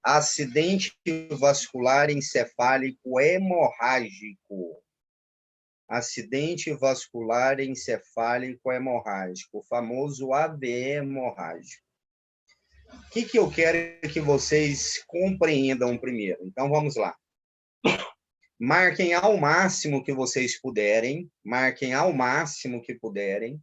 Acidente vascular encefálico hemorrágico. Acidente vascular encefálico hemorrágico, o famoso AVE hemorrágico. O que eu quero que vocês compreendam primeiro? Então, vamos lá. Marquem ao máximo que vocês puderem, marquem ao máximo que puderem,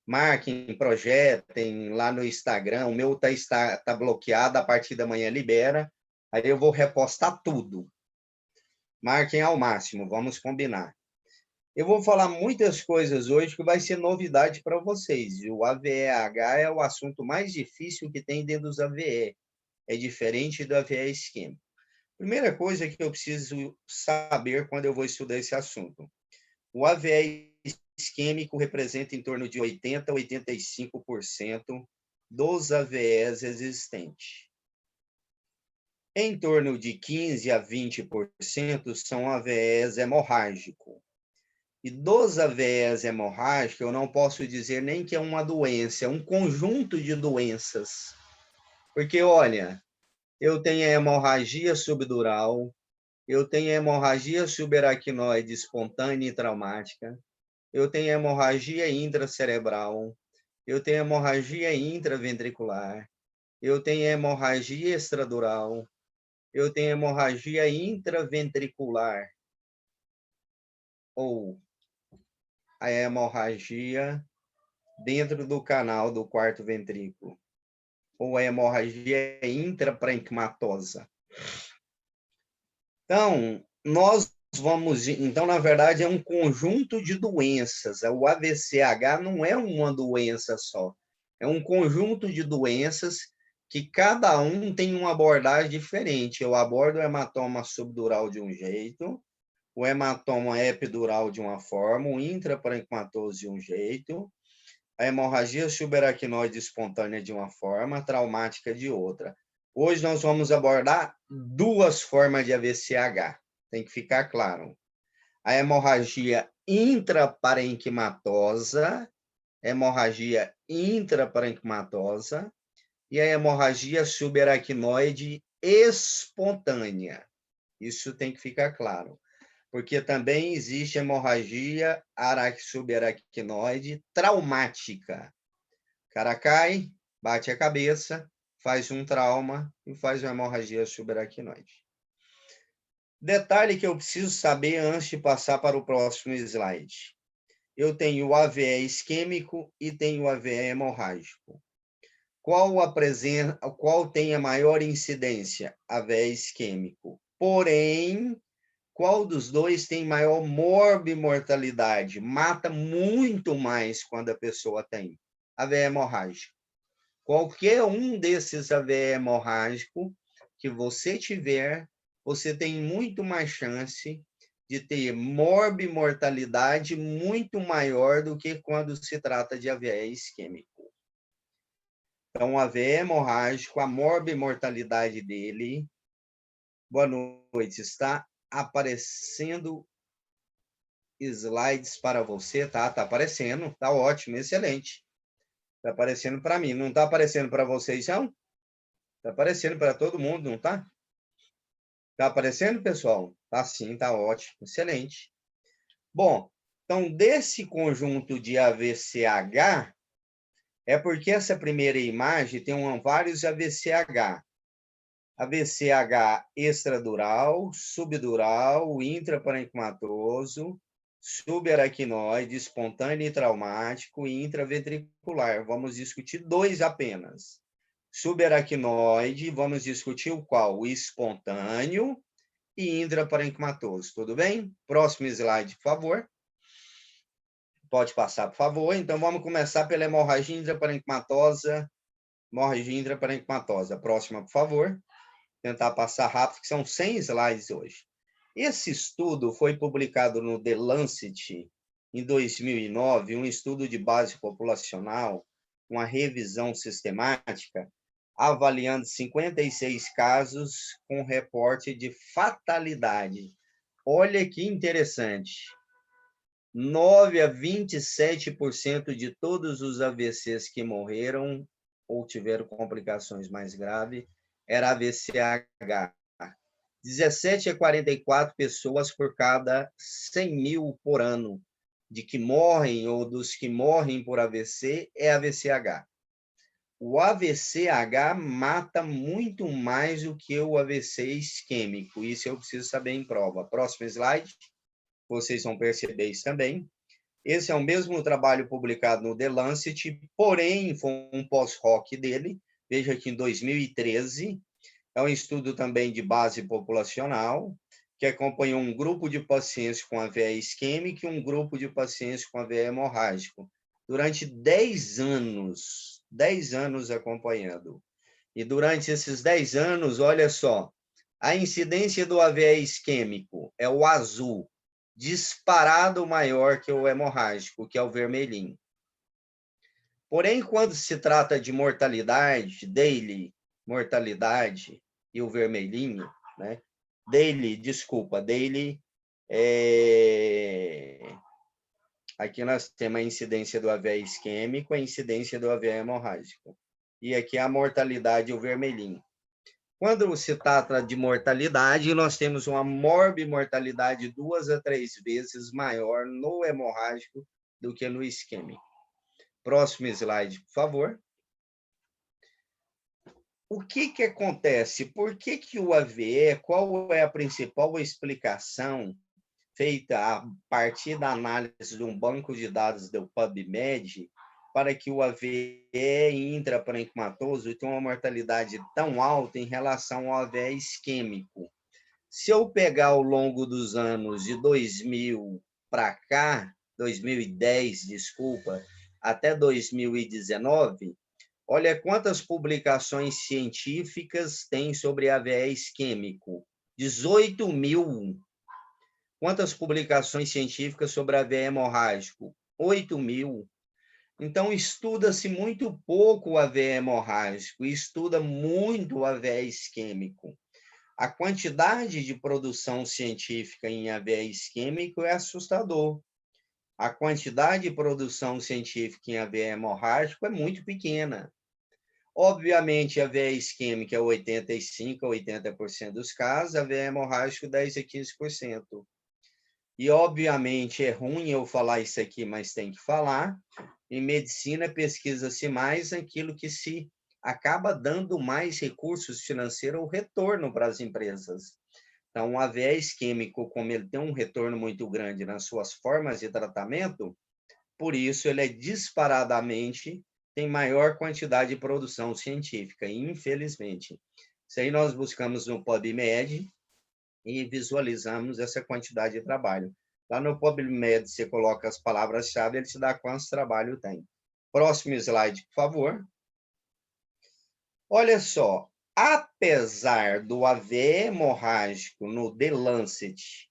marquem, projetem lá no Instagram, o meu tá bloqueado, a partir da manhã libera, aí eu vou repostar tudo. Marquem ao máximo, vamos combinar. Eu vou falar muitas coisas hoje que vai ser novidade para vocês. O AVEH é o assunto mais difícil que tem dentro dos AVE. É diferente do AVE isquêmico. Primeira coisa que eu preciso saber quando eu vou estudar esse assunto. O AVE isquêmico representa em torno de 80% a 85% dos AVEs existentes. Em torno de 15% a 20% são AVEs hemorrágicos. E dos AVEs hemorrágicos, eu não posso dizer nem que é uma doença, é um conjunto de doenças. Porque, olha, eu tenho a hemorragia subdural, eu tenho a hemorragia subaracnoide espontânea e traumática, eu tenho a hemorragia intracerebral, eu tenho a hemorragia intraventricular, eu tenho a hemorragia extradural, eu tenho a hemorragia intraventricular, ou a hemorragia dentro do canal do quarto ventrículo, ou a hemorragia intraparencimatosa. Então, na verdade, é um conjunto de doenças. O AVCH não é uma doença só. É um conjunto de doenças que cada um tem uma abordagem diferente. Eu abordo o hematoma subdural de um jeito, o hematoma epidural de uma forma, o intraparencimatoso de um jeito, a hemorragia subaracnoide espontânea de uma forma, traumática de outra. Hoje nós vamos abordar duas formas de AVCH, tem que ficar claro. A hemorragia intraparenquimatosa e a hemorragia subaracnoide espontânea. Isso tem que ficar claro. Porque também existe hemorragia subaracnoide traumática. O cara cai, bate a cabeça, faz um trauma e faz uma hemorragia subaracnoide. Detalhe que eu preciso saber antes de passar para o próximo slide. Eu tenho o AVE isquêmico e tenho o AVE hemorrágico. Qual tem a maior incidência? AVE isquêmico. Porém, qual dos dois tem maior morbimortalidade? Mata muito mais quando a pessoa tem AVE hemorrágico. Qualquer um desses AVE hemorrágico que você tiver, você tem muito mais chance de ter morbimortalidade muito maior do que quando se trata de AVE isquêmico. Então, o AVE hemorrágico, a morbimortalidade dele... Boa noite, está aparecendo slides para você, tá? Tá aparecendo, tá ótimo, excelente. Tá aparecendo para mim, não tá aparecendo para vocês, não? Tá aparecendo para todo mundo, não tá? Tá aparecendo, pessoal? Tá sim, tá ótimo, excelente. Bom, então, desse conjunto de AVCH, é porque essa primeira imagem tem vários AVCH. AVCH extradural, subdural, intraparencimatoso, subaracnoide, espontâneo e traumático e intraventricular. Vamos discutir dois apenas. Subaracnoide, vamos discutir o qual? O espontâneo e intraparencimatoso. Tudo bem? Próximo slide, por favor. Pode passar, por favor. Então, vamos começar pela hemorragia intraparencimatosa. Hemorragia intraparencimatosa. Próxima, por favor. Tentar passar rápido, que são 100 slides hoje. Esse estudo foi publicado no The Lancet em 2009, um estudo de base populacional, uma revisão sistemática, avaliando 56 casos com reporte de fatalidade. Olha que interessante. 9 a 27% de todos os AVCs que morreram ou tiveram complicações mais graves era AVCH. 17 a 44 pessoas por cada 100 mil por ano de que morrem ou dos que morrem por AVC é AVCH. O AVCH mata muito mais do que o AVC isquêmico. Isso eu preciso saber em prova. Próximo slide. Vocês vão perceber isso também. Esse é o mesmo trabalho publicado no The Lancet, porém, foi um pós-hoc dele. Veja que em 2013, é um estudo também de base populacional, que acompanhou um grupo de pacientes com AVE isquêmica e um grupo de pacientes com AVE hemorrágico, durante 10 anos acompanhando. E durante esses 10 anos, olha só, a incidência do AVE isquêmico é o azul, disparado maior que o hemorrágico, que é o vermelhinho. Porém, quando se trata de mortalidade, daily mortalidade e o vermelhinho, né? Daily, aqui nós temos a incidência do AVE isquêmico, a incidência do AVE hemorrágico. E aqui a mortalidade, o vermelhinho. Quando se trata de mortalidade, nós temos uma morbimortalidade 2 a 3 vezes maior no hemorrágico do que no isquêmico. Próximo slide, por favor. O que acontece? Por que o AVE, qual é a principal explicação feita a partir da análise de um banco de dados do PubMed para que o AVE intraparenquimatoso tenha uma mortalidade tão alta em relação ao AVE isquêmico? Se eu pegar ao longo dos anos de 2000 para cá, 2010, desculpa, até 2019, olha quantas publicações científicas tem sobre AVE isquêmico. 18 mil. Quantas publicações científicas sobre AVE hemorrágico? 8 mil. Então, estuda-se muito pouco o AVE hemorrágico, estuda muito o AVE isquêmico. A quantidade de produção científica em AVE isquêmico é assustador. A quantidade de produção científica em AVE hemorrágico é muito pequena. Obviamente, a AVE isquêmica é 85% a 80% dos casos, a AVE hemorrágico 10% a 15%. E, obviamente, é ruim eu falar isso aqui, mas tem que falar. Em medicina, pesquisa-se mais aquilo que se acaba dando mais recursos financeiros ou retorno para as empresas. Então, o AVE isquêmico, como ele tem um retorno muito grande nas suas formas de tratamento, por isso ele é disparadamente, tem maior quantidade de produção científica, infelizmente. Isso aí nós buscamos no PubMed e visualizamos essa quantidade de trabalho. Lá no PubMed, você coloca as palavras-chave, ele te dá quantos trabalho tem. Próximo slide, por favor. Olha só, apesar do AVE hemorrágico no The Lancet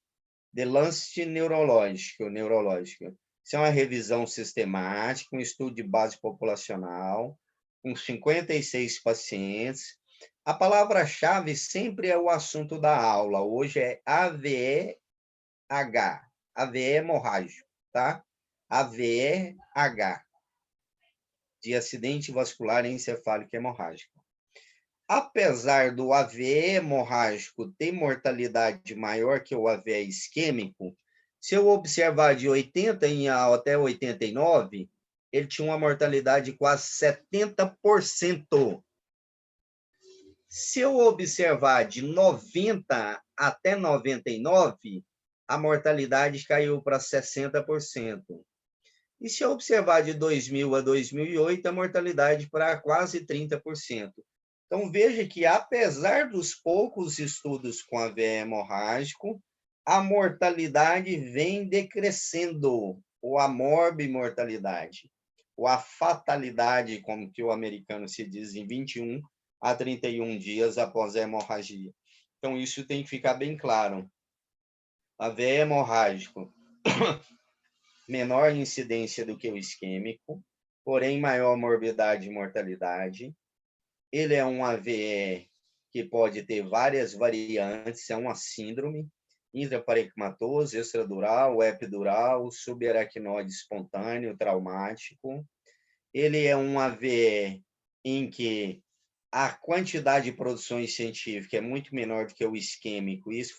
neurológico, isso é uma revisão sistemática, um estudo de base populacional, com 56 pacientes. A palavra-chave sempre é o assunto da aula. Hoje é AVEH, AVE hemorrágico, tá? AVEH, de acidente vascular encefálico hemorrágico. Apesar do AVE hemorrágico ter mortalidade maior que o AVE isquêmico, se eu observar de 80 até 89, ele tinha uma mortalidade de quase 70%. Se eu observar de 90 até 99, a mortalidade caiu para 60%. E se eu observar de 2000 a 2008, a mortalidade para quase 30%. Então, veja que, apesar dos poucos estudos com AVE hemorrágico, a mortalidade vem decrescendo, ou a morbimortalidade, ou a fatalidade, como que o americano se diz, em 21 a 31 dias após a hemorragia. Então, isso tem que ficar bem claro. AVE hemorrágico, menor incidência do que o isquêmico, porém maior morbidade e mortalidade. Ele é um AVE que pode ter várias variantes, é uma síndrome, intraparenquimatoso, extradural, epidural, subaracnoide espontâneo, traumático. Ele é um AVE em que a quantidade de produções científicas é muito menor do que o isquêmico, isso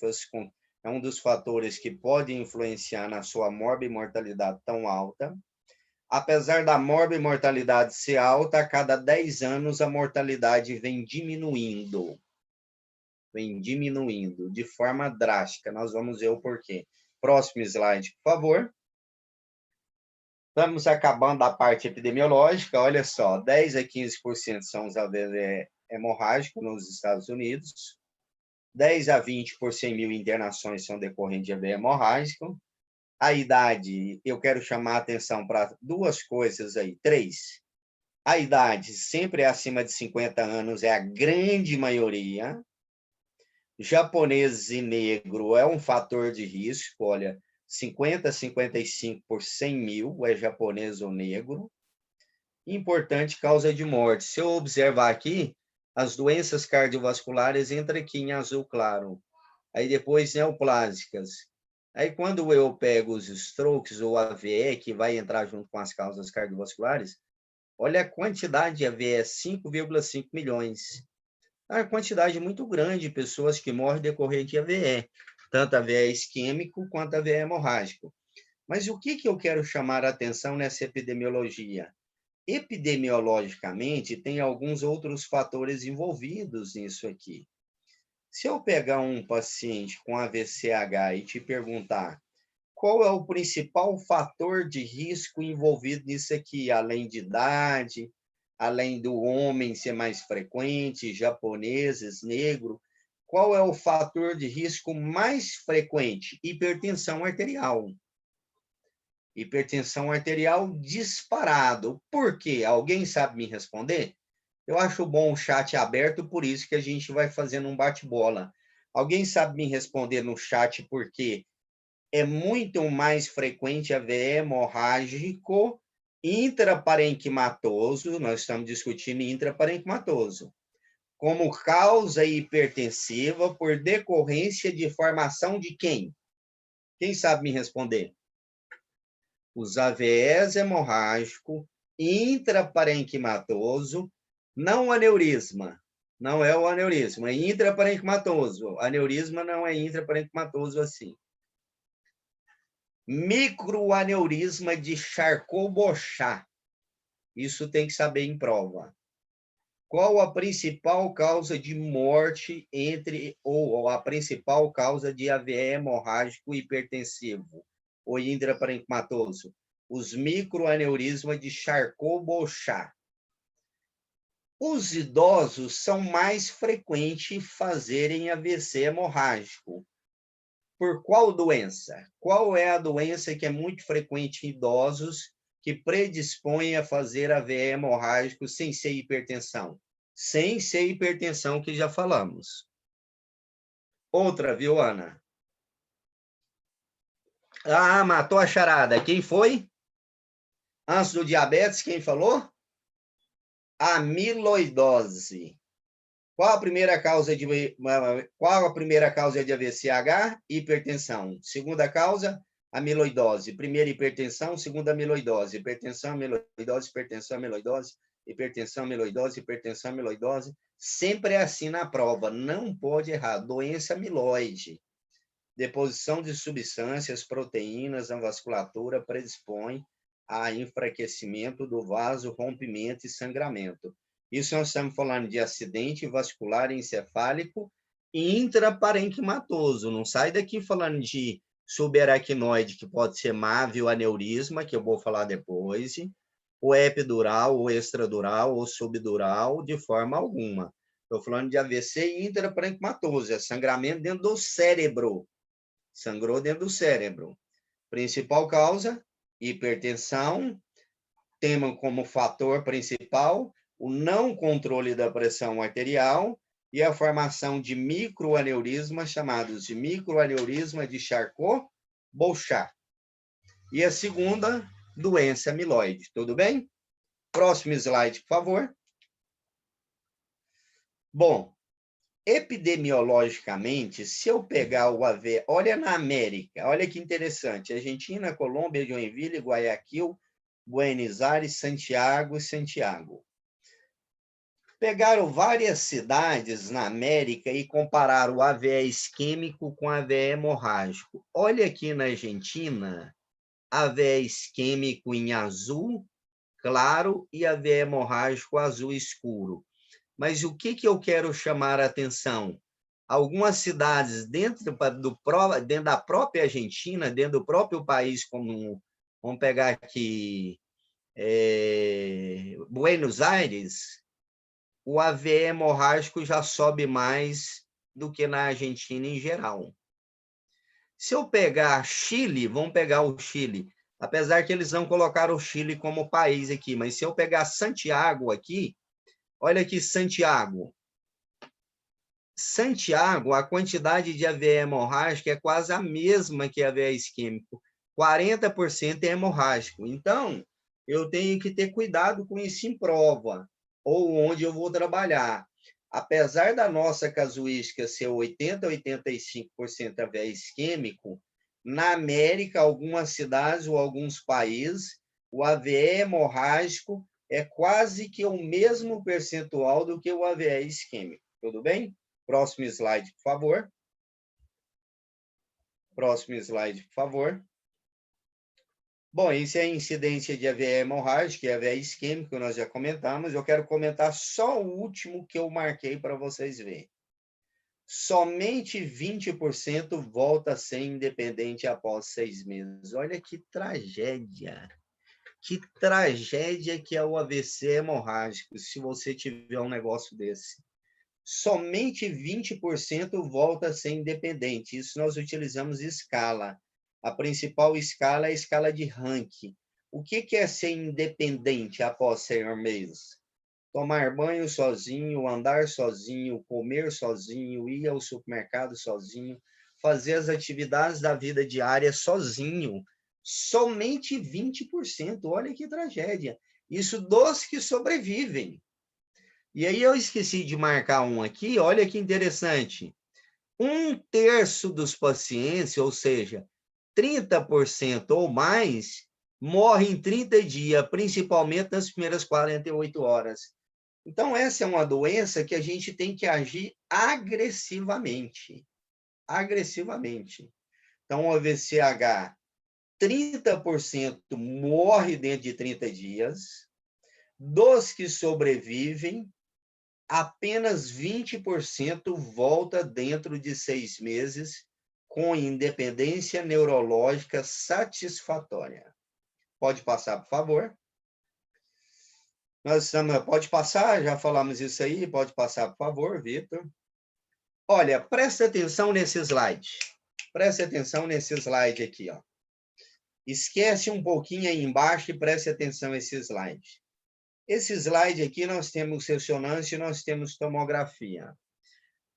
é um dos fatores que pode influenciar na sua morbimortalidade tão alta. Apesar da morbimortalidade ser alta, a cada 10 anos a mortalidade vem diminuindo de forma drástica. Nós vamos ver o porquê. Próximo slide, por favor. Estamos acabando a parte epidemiológica. Olha só, 10 a 15% são os AVE hemorrágicos nos Estados Unidos. 10 a 20 por 100 mil internações são decorrentes de AVE hemorrágico. A idade, eu quero chamar a atenção para duas coisas aí, três. A idade sempre é acima de 50 anos, é a grande maioria. Japoneses e negro é um fator de risco, olha, 50 a 55 por 100 mil é japonês ou negro. Importante causa de morte. Se eu observar aqui, as doenças cardiovasculares entram aqui em azul claro. Aí depois neoplásicas. Aí quando eu pego os strokes ou AVE, que vai entrar junto com as causas cardiovasculares, olha a quantidade de AVE, 5,5 milhões. É uma quantidade muito grande de pessoas que morrem decorrente de AVE, tanto AVE isquêmico quanto AVE hemorrágico. Mas o que eu quero chamar a atenção nessa epidemiologia? Epidemiologicamente, tem alguns outros fatores envolvidos nisso aqui. Se eu pegar um paciente com AVCH e te perguntar qual é o principal fator de risco envolvido nisso aqui, além de idade, além do homem ser mais frequente, japoneses, negro, qual é o fator de risco mais frequente? Hipertensão arterial. Hipertensão arterial disparado. Por quê? Alguém sabe me responder? Eu acho bom o chat aberto, por isso que a gente vai fazendo um bate-bola. Alguém sabe me responder no chat por quê? É muito mais frequente AVE hemorrágico intraparenquimatoso, nós estamos discutindo intraparenquimatoso, como causa hipertensiva por decorrência de formação de quem? Quem sabe me responder? Os AVEs hemorrágico intraparenquimatoso, não aneurisma, não é o aneurisma, é intraparenquimatoso. Aneurisma não é intraparenquimatoso assim. Microaneurisma de Charcot-Bochat. Isso tem que saber em prova. Qual a principal causa de morte ou a principal causa de AVE hemorrágico hipertensivo ou intraparenquimatoso? Os microaneurismas de Charcot-Bochat. Os idosos são mais frequentes fazerem AVC hemorrágico. Por qual doença? Qual é a doença que é muito frequente em idosos que predispõe a fazer AVE hemorrágico sem ser hipertensão? Sem ser hipertensão, que já falamos. Outra, viu, Ana? Ah, matou a charada. Quem foi? Antes do diabetes, quem falou? Amiloidose. Qual a primeira causa de AVCH? Hipertensão. Segunda causa, amiloidose. Primeira, hipertensão. Segunda, amiloidose. Hipertensão, amiloidose, hipertensão, amiloidose, hipertensão, amiloidose, hipertensão, amiloidose. Sempre é assim na prova. Não pode errar. Doença amiloide. Deposição de substâncias, proteínas na vasculatura predispõe a enfraquecimento do vaso, rompimento e sangramento. Isso nós estamos falando de acidente vascular encefálico intraparenquimatoso. Não sai daqui falando de subaracnoide, que pode ser MAVE ou aneurisma, que eu vou falar depois, ou epidural, ou extradural, ou subdural, de forma alguma. Estou falando de AVC intraparenquimatoso, é sangramento dentro do cérebro. Sangrou dentro do cérebro. Principal causa, hipertensão. Tema como fator principal o não controle da pressão arterial e a formação de microaneurismas, chamados de microaneurisma de Charcot-Bochat. E a segunda, doença amiloide. Tudo bem? Próximo slide, por favor. Bom, epidemiologicamente, se eu pegar o AVE, olha na América, olha que interessante, Argentina, Colômbia, Joinville, Guayaquil, Buenos Aires, Santiago e Santiago. Pegaram várias cidades na América e compararam o AVE isquêmico com o AVE hemorrágico. Olha aqui na Argentina, AVE isquêmico em azul claro e AVE hemorrágico azul escuro. Mas o que eu quero chamar a atenção? Algumas cidades dentro da própria Argentina, dentro do próprio país, como vamos pegar aqui Buenos Aires, o AVE hemorrágico já sobe mais do que na Argentina em geral. Se eu pegar Chile, vamos pegar o Chile, apesar que eles não colocaram o Chile como país aqui, mas se eu pegar Santiago aqui, olha aqui Santiago. Santiago, a quantidade de AVE hemorrágico é quase a mesma que AVE isquêmico. 40% é hemorrágico. Então, eu tenho que ter cuidado com isso em prova, ou onde eu vou trabalhar. Apesar da nossa casuística ser 80% a 85% AVE isquêmico, na América, algumas cidades ou alguns países, o AVE hemorrágico é quase que o mesmo percentual do que o AVE isquêmico. Tudo bem? Próximo slide, por favor. Próximo slide, por favor. Bom, isso é a incidência de AVE hemorrágica e AVE isquêmico, nós já comentamos. Eu quero comentar só o último que eu marquei para vocês verem. Somente 20% volta a ser independente após 6 meses. Olha que tragédia. Que tragédia que é o AVC hemorrágico, se você tiver um negócio desse. Somente 20% volta a ser independente. Isso nós utilizamos escala. A principal escala é a escala de ranking. O que é ser independente após 6 meses? Tomar banho sozinho, andar sozinho, comer sozinho, ir ao supermercado sozinho, fazer as atividades da vida diária sozinho. Somente 20%. Olha que tragédia. Isso dos que sobrevivem. E aí eu esqueci de marcar um aqui, olha que interessante. 1/3 dos pacientes, ou seja, 30% ou mais, morrem em 30 dias, principalmente nas primeiras 48 horas. Então, essa é uma doença que a gente tem que agir agressivamente. Agressivamente. Então, o AVCH, 30% morre dentro de 30 dias. Dos que sobrevivem, apenas 20% volta dentro de 6 meses com independência neurológica satisfatória. Pode passar, por favor. Pode passar, já falamos isso aí. Pode passar, por favor, Vitor. Olha, presta atenção nesse slide. Presta atenção nesse slide aqui, ó. Esquece um pouquinho aí embaixo e preste atenção nesse slide. Esse slide aqui nós temos ressonância e nós temos tomografia.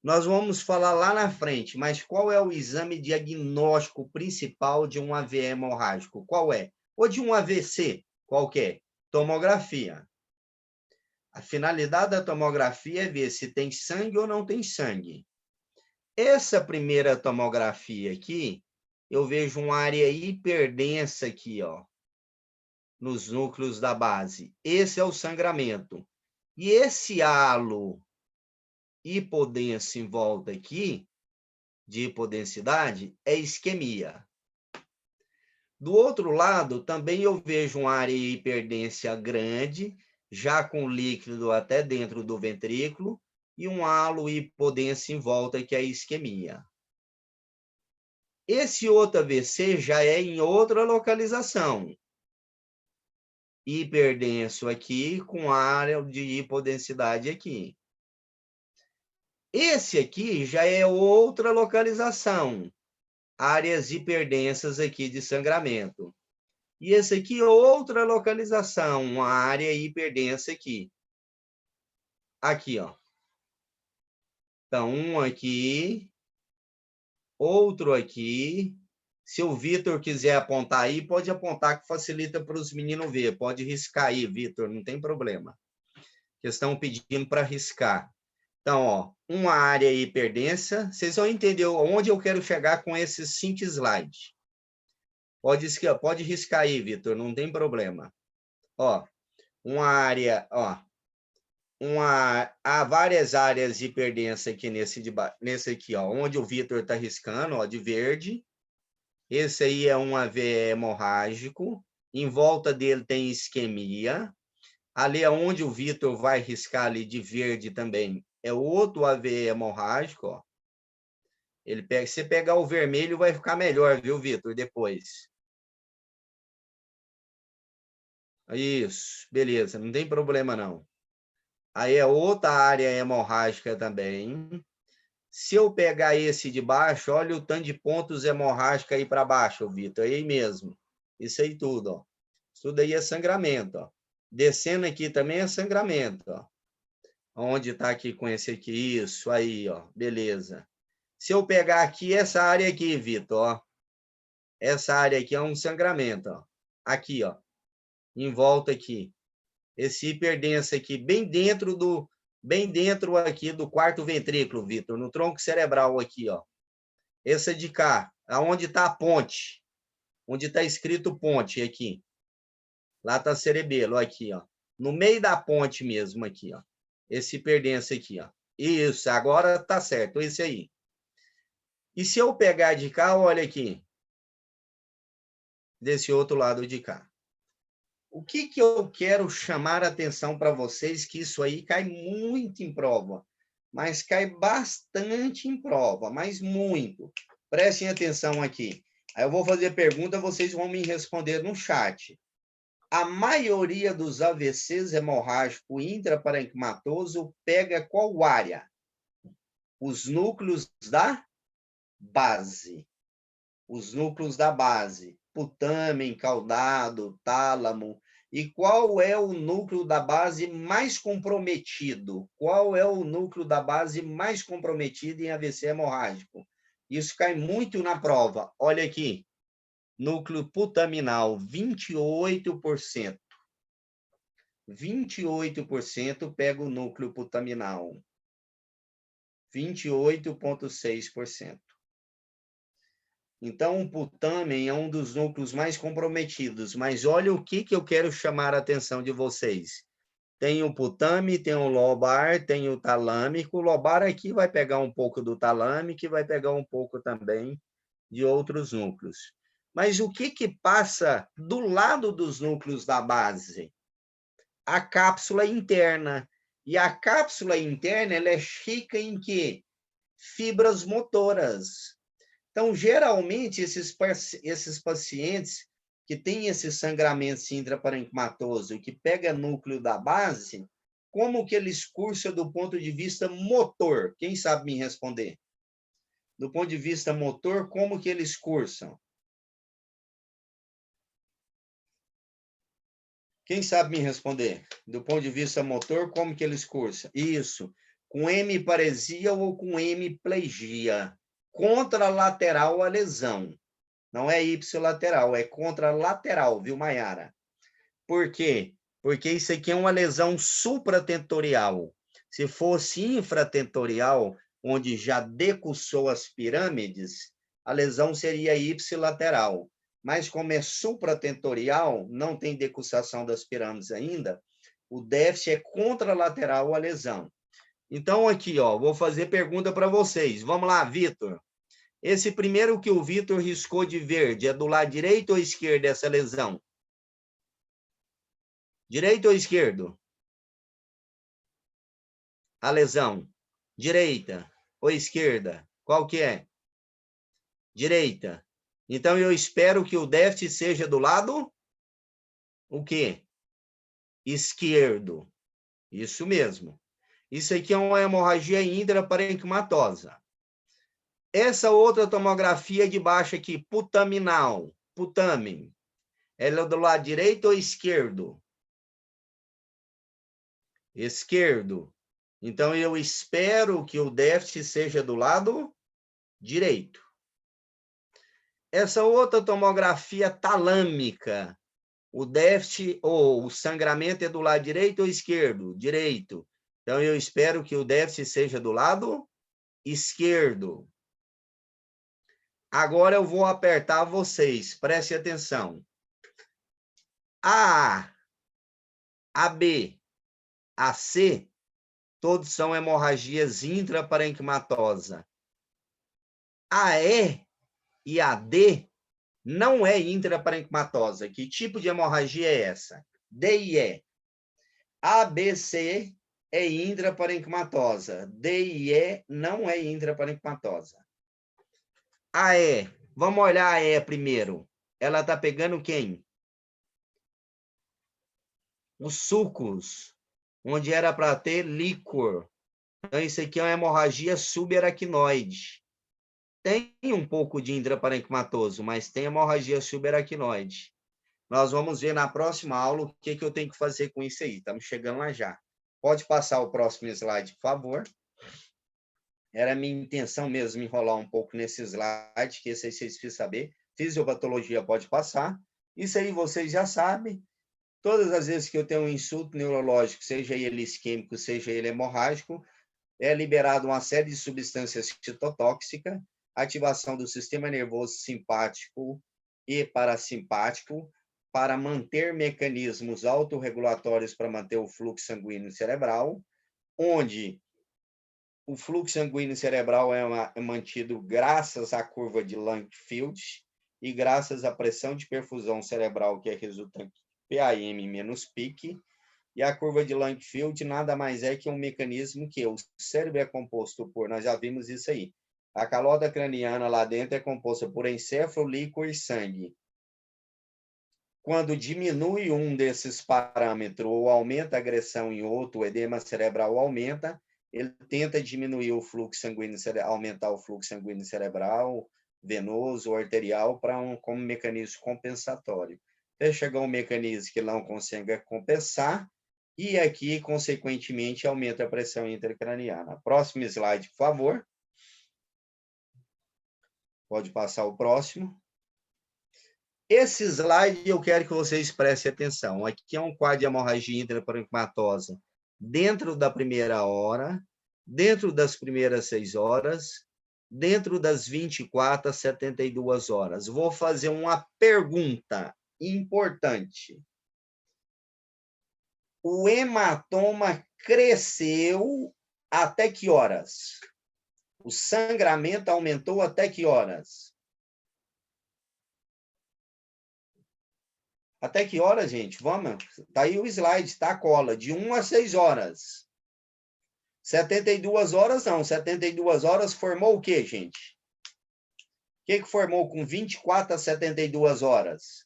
Nós vamos falar lá na frente, mas qual é o exame diagnóstico principal de um AVE hemorrágico? Qual é? Ou de um AVC qualquer? Tomografia. A finalidade da tomografia é ver se tem sangue ou não tem sangue. Essa primeira tomografia aqui, eu vejo uma área hiperdensa aqui, ó, nos núcleos da base. Esse é o sangramento. E esse halo hipodenso em volta aqui, de hipodensidade, é isquemia. Do outro lado, também eu vejo uma área hiperdensa grande, já com líquido até dentro do ventrículo, e um halo hipodenso em volta, que é a isquemia. Esse outro AVC já é em outra localização. Hiperdenso aqui, com área de hipodensidade aqui. Esse aqui já é outra localização. Áreas hiperdensas aqui de sangramento. E esse aqui é outra localização, uma área hiperdensa aqui. Aqui, ó. Então, um aqui, outro aqui. Se o Vitor quiser apontar aí, pode apontar que facilita para os meninos ver. Pode riscar aí, Vitor, não tem problema. Eles estão pedindo para riscar. Então, ó, uma área hiperdensa. Vocês vão entender onde eu quero chegar com esses 5 slides. Pode riscar aí, Vitor, não tem problema. Ó, uma área, ó, há várias áreas de hiperdensa aqui nesse aqui, ó, onde o Vitor está riscando, ó, de verde. Esse aí é um AVE hemorrágico. Em volta dele tem isquemia. Ali onde o Vitor vai riscar ali de verde também é outro AVE hemorrágico, ó. Se pegar o vermelho vai ficar melhor, viu, Vitor, depois. Isso, beleza, não tem problema não. Aí é outra área hemorrágica também. Se eu pegar esse de baixo, olha o tanto de pontos hemorrágicos aí para baixo, Vitor, aí mesmo. Isso aí tudo, ó. Isso tudo aí é sangramento, ó. Descendo aqui também é sangramento, ó. Onde está aqui com esse aqui? Isso aí, ó. Beleza. Se eu pegar aqui essa área aqui, Vitor, ó. Essa área aqui é um sangramento, ó. Aqui, ó. Em volta aqui. Esse hiperdenso aqui, bem dentro aqui do quarto ventrículo, Vitor, no tronco cerebral aqui, ó. Essa de cá, aonde está a ponte, onde está escrito ponte aqui. Lá está cerebelo, aqui, ó. No meio da ponte mesmo aqui, ó. Esse hiperdenso aqui, ó. Isso, agora tá certo, esse aí. E se eu pegar de cá, olha aqui, desse outro lado de cá. O que eu quero chamar a atenção para vocês, que isso aí cai muito em prova, mas cai bastante em prova, mas muito. Prestem atenção aqui. Aí eu vou fazer pergunta, vocês vão me responder no chat. A maioria dos AVCs hemorrágico intraparenquimatoso pega qual área? Os núcleos da base. Os núcleos da base. Putamen, caudado, tálamo. E qual é o núcleo da base mais comprometido? Qual é o núcleo da base mais comprometido em AVC hemorrágico? Isso cai muito na prova. Olha aqui. Núcleo putaminal, 28%. 28% pega o núcleo putaminal. 28,6%. Então, o putamen é um dos núcleos mais comprometidos, mas olha o que eu quero chamar a atenção de vocês. Tem o putame, tem o lobar, tem o talâmico. O lobar aqui vai pegar um pouco do talâmico e vai pegar um pouco também de outros núcleos. Mas o que passa do lado dos núcleos da base? A cápsula interna. E a cápsula interna ela é rica em quê? Fibras motoras. Então, geralmente, esses pacientes que têm esse sangramento intraparenquimatoso, que pega núcleo da base, como que eles cursam do ponto de vista motor? Quem sabe me responder? Do ponto de vista motor, como que eles cursam? Quem sabe me responder? Do ponto de vista motor, como que eles cursam? Isso, com hemiparesia ou com hemiplegia. Contralateral a lesão. Não é ipsilateral, é contralateral, viu, Maiara? Por quê? Porque isso aqui é uma lesão supratentorial. Se fosse infratentorial, onde já decussou as pirâmides, a lesão seria ipsilateral. Mas como é supratentorial, não tem decussação das pirâmides ainda, o déficit é contralateral à lesão. Então, aqui, ó, vou fazer pergunta para vocês. Vamos lá, Vitor. Esse primeiro que o Vitor riscou de verde é do lado direito ou esquerdo dessa lesão? Direito ou esquerdo? A lesão. Direita ou esquerda? Qual que é? Direita. Então, eu espero que o déficit seja do lado o quê? Esquerdo. Isso mesmo. Isso aqui é uma hemorragia intraparenquimatosa. Essa outra tomografia de baixo aqui, putaminal, putamen, ela é do lado direito ou esquerdo? Esquerdo. Então, eu espero que o déficit seja do lado direito. Essa outra tomografia talâmica, o déficit ou o sangramento é do lado direito ou esquerdo? Direito. Então, eu espero que o déficit seja do lado esquerdo. Agora eu vou apertar vocês, preste atenção. A B, a C Todos são hemorragias intraparenquimatosas. A E e a D não é intraparenquimatosa. Que tipo de hemorragia é essa? D e E. A, B, C é intraparenquimatosa. D e E não é intraparenquimatosa. A E, vamos olhar a E primeiro. Ela está pegando quem? Os sucos, onde era para ter líquor. Então, isso aqui é uma hemorragia subaracnoide. Tem um pouco de intraparenquimatoso, mas tem hemorragia subaracnoide. Nós vamos ver na próxima aula o que eu tenho que fazer com isso aí. Estamos chegando lá já. Pode passar o próximo slide, por favor. Era minha intenção mesmo enrolar um pouco nesse slide, que esse aí vocês precisam saber. Fisiopatologia pode passar. Isso aí vocês já sabem. Todas as vezes que eu tenho um insulto neurológico, seja ele isquêmico, seja ele hemorrágico, é liberado uma série de substâncias citotóxicas, ativação do sistema nervoso simpático e parasimpático, para manter mecanismos autorregulatórios para manter o fluxo sanguíneo cerebral, onde o fluxo sanguíneo cerebral é mantido graças à curva de Langfield e graças à pressão de perfusão cerebral, que é resultante PAM menos PIC, e a curva de Langfield nada mais é que um mecanismo que o cérebro é composto por, nós já vimos isso aí, a calota craniana lá dentro é composta por encéfalo, líquor e sangue. Quando diminui um desses parâmetros ou aumenta a agressão em outro, o edema cerebral aumenta, ele tenta diminuir o fluxo sanguíneo, aumentar o fluxo sanguíneo cerebral, venoso ou arterial, como mecanismo compensatório. Até chegar um mecanismo que não consegue compensar, e aqui, consequentemente, aumenta a pressão intracraniana. Próximo slide, por favor. Pode passar o próximo. Esse slide eu quero que vocês prestem atenção. Aqui é um quadro de hemorragia intraparenquimatosa dentro da primeira hora, dentro das primeiras 6 horas, dentro das 24 a 72 horas. Vou fazer uma pergunta importante. O hematoma cresceu até que horas? O sangramento aumentou até que horas? Até que horas, gente? Vamos. Tá aí o slide, tá a cola. De 1 a 6 horas. 72 horas não. 72 horas formou o quê, gente? O que formou com 24 a 72 horas?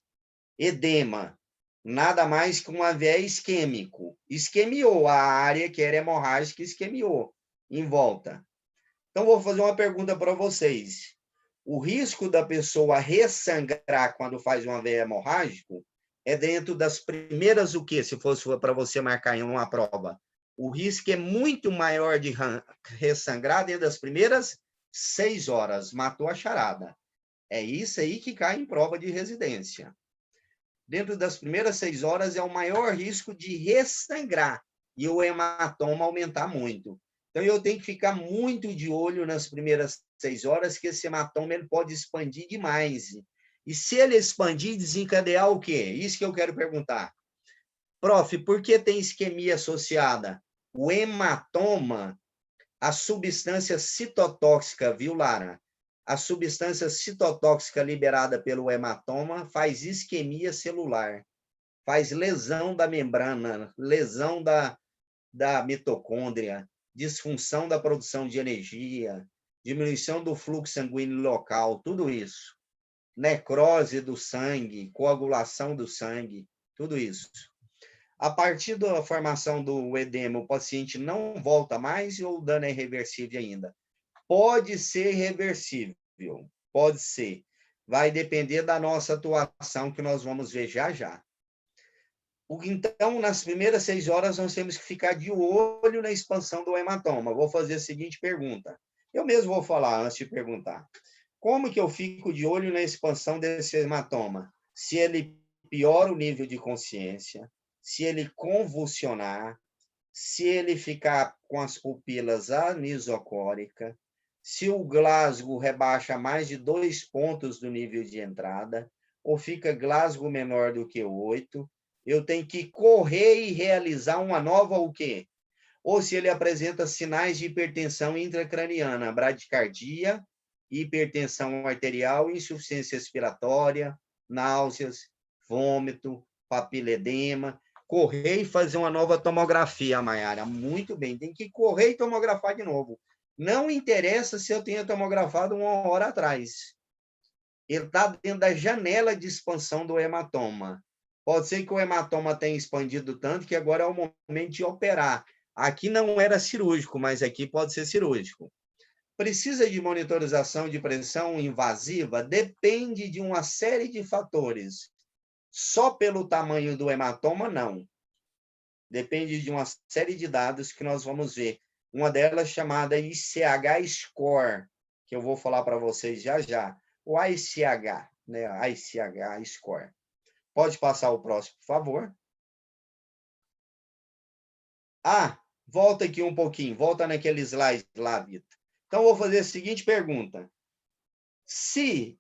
Edema. Nada mais que um AVE isquêmico. Isquemiou a área que era hemorrágica, isquemiou em volta. Então, vou fazer uma pergunta para vocês. O risco da pessoa ressangrar quando faz um AVE hemorrágico é dentro das primeiras, o quê? Se fosse para você marcar em uma prova. O risco é muito maior de ressangrar dentro das primeiras 6 horas. Matou a charada. É isso aí que cai em prova de residência. Dentro das primeiras 6 horas é o maior risco de ressangrar e o hematoma aumentar muito. Então, eu tenho que ficar muito de olho nas primeiras 6 horas, que esse hematoma ele pode expandir demais. E se ele expandir, desencadear o quê? Isso que eu quero perguntar. Prof, por que tem isquemia associada? O hematoma, a substância citotóxica, viu, Lara? A substância citotóxica liberada pelo hematoma faz isquemia celular, faz lesão da membrana, lesão da mitocôndria, disfunção da produção de energia, diminuição do fluxo sanguíneo local, tudo isso. Necrose do sangue, coagulação do sangue, tudo isso. A partir da formação do edema, o paciente não volta mais ou o dano é irreversível ainda? Pode ser reversível, pode ser. Vai depender da nossa atuação, que nós vamos ver já já. Então, nas primeiras 6 horas, nós temos que ficar de olho na expansão do hematoma. Vou fazer a seguinte pergunta. Eu mesmo vou falar antes de perguntar. Como que eu fico de olho na expansão desse hematoma? Se ele piora o nível de consciência, se ele convulsionar, se ele ficar com as pupilas anisocóricas, se o Glasgow rebaixa mais de 2 pontos do nível de entrada, ou fica Glasgow menor do que 8, eu tenho que correr e realizar uma nova o quê? ou se ele apresenta sinais de hipertensão intracraniana, bradicardia, hipertensão arterial, insuficiência respiratória, náuseas, vômito, papiledema. Correr e fazer uma nova tomografia, Maiara. Muito bem, tem que correr e tomografar de novo. Não interessa se eu tenha tomografado 1 hora atrás. Ele está dentro da janela de expansão do hematoma. Pode ser que o hematoma tenha expandido tanto que agora é o momento de operar. Aqui não era cirúrgico, mas aqui pode ser cirúrgico. Precisa de monitorização de pressão invasiva? Depende de uma série de fatores. Só pelo tamanho do hematoma, não. Depende de uma série de dados que nós vamos ver. Uma delas chamada ICH Score, que eu vou falar para vocês já já. O ICH, né? ICH Score. Pode passar o próximo, por favor. Volta aqui um pouquinho. Volta naquele slide lá, Vitor. Então, eu vou fazer a seguinte pergunta. Se